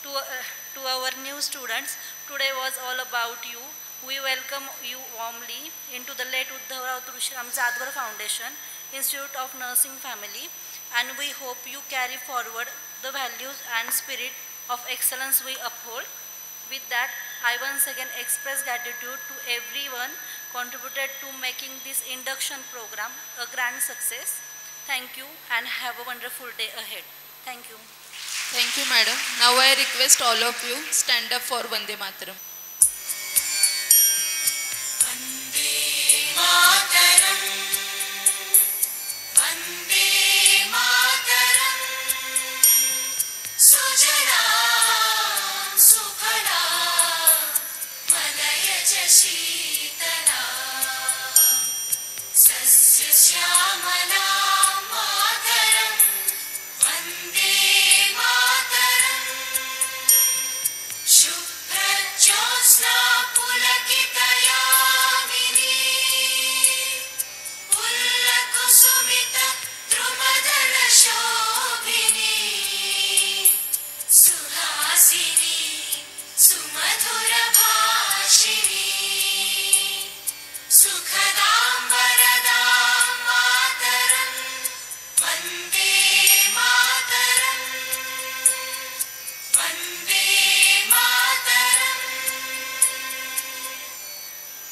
To our new students, today was all about you. We welcome you warmly into the late Uddhavrao Tulshiram Jadwar Foundation, Institute of Nursing family, and we hope you carry forward the values and spirit of excellence we uphold. With that, I once again express gratitude to everyone contributed to making this induction program a grand success. Thank you and have a wonderful day ahead. Thank you. Thank you, madam. Now I request all of you stand up for Vande Mataram.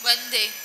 Vande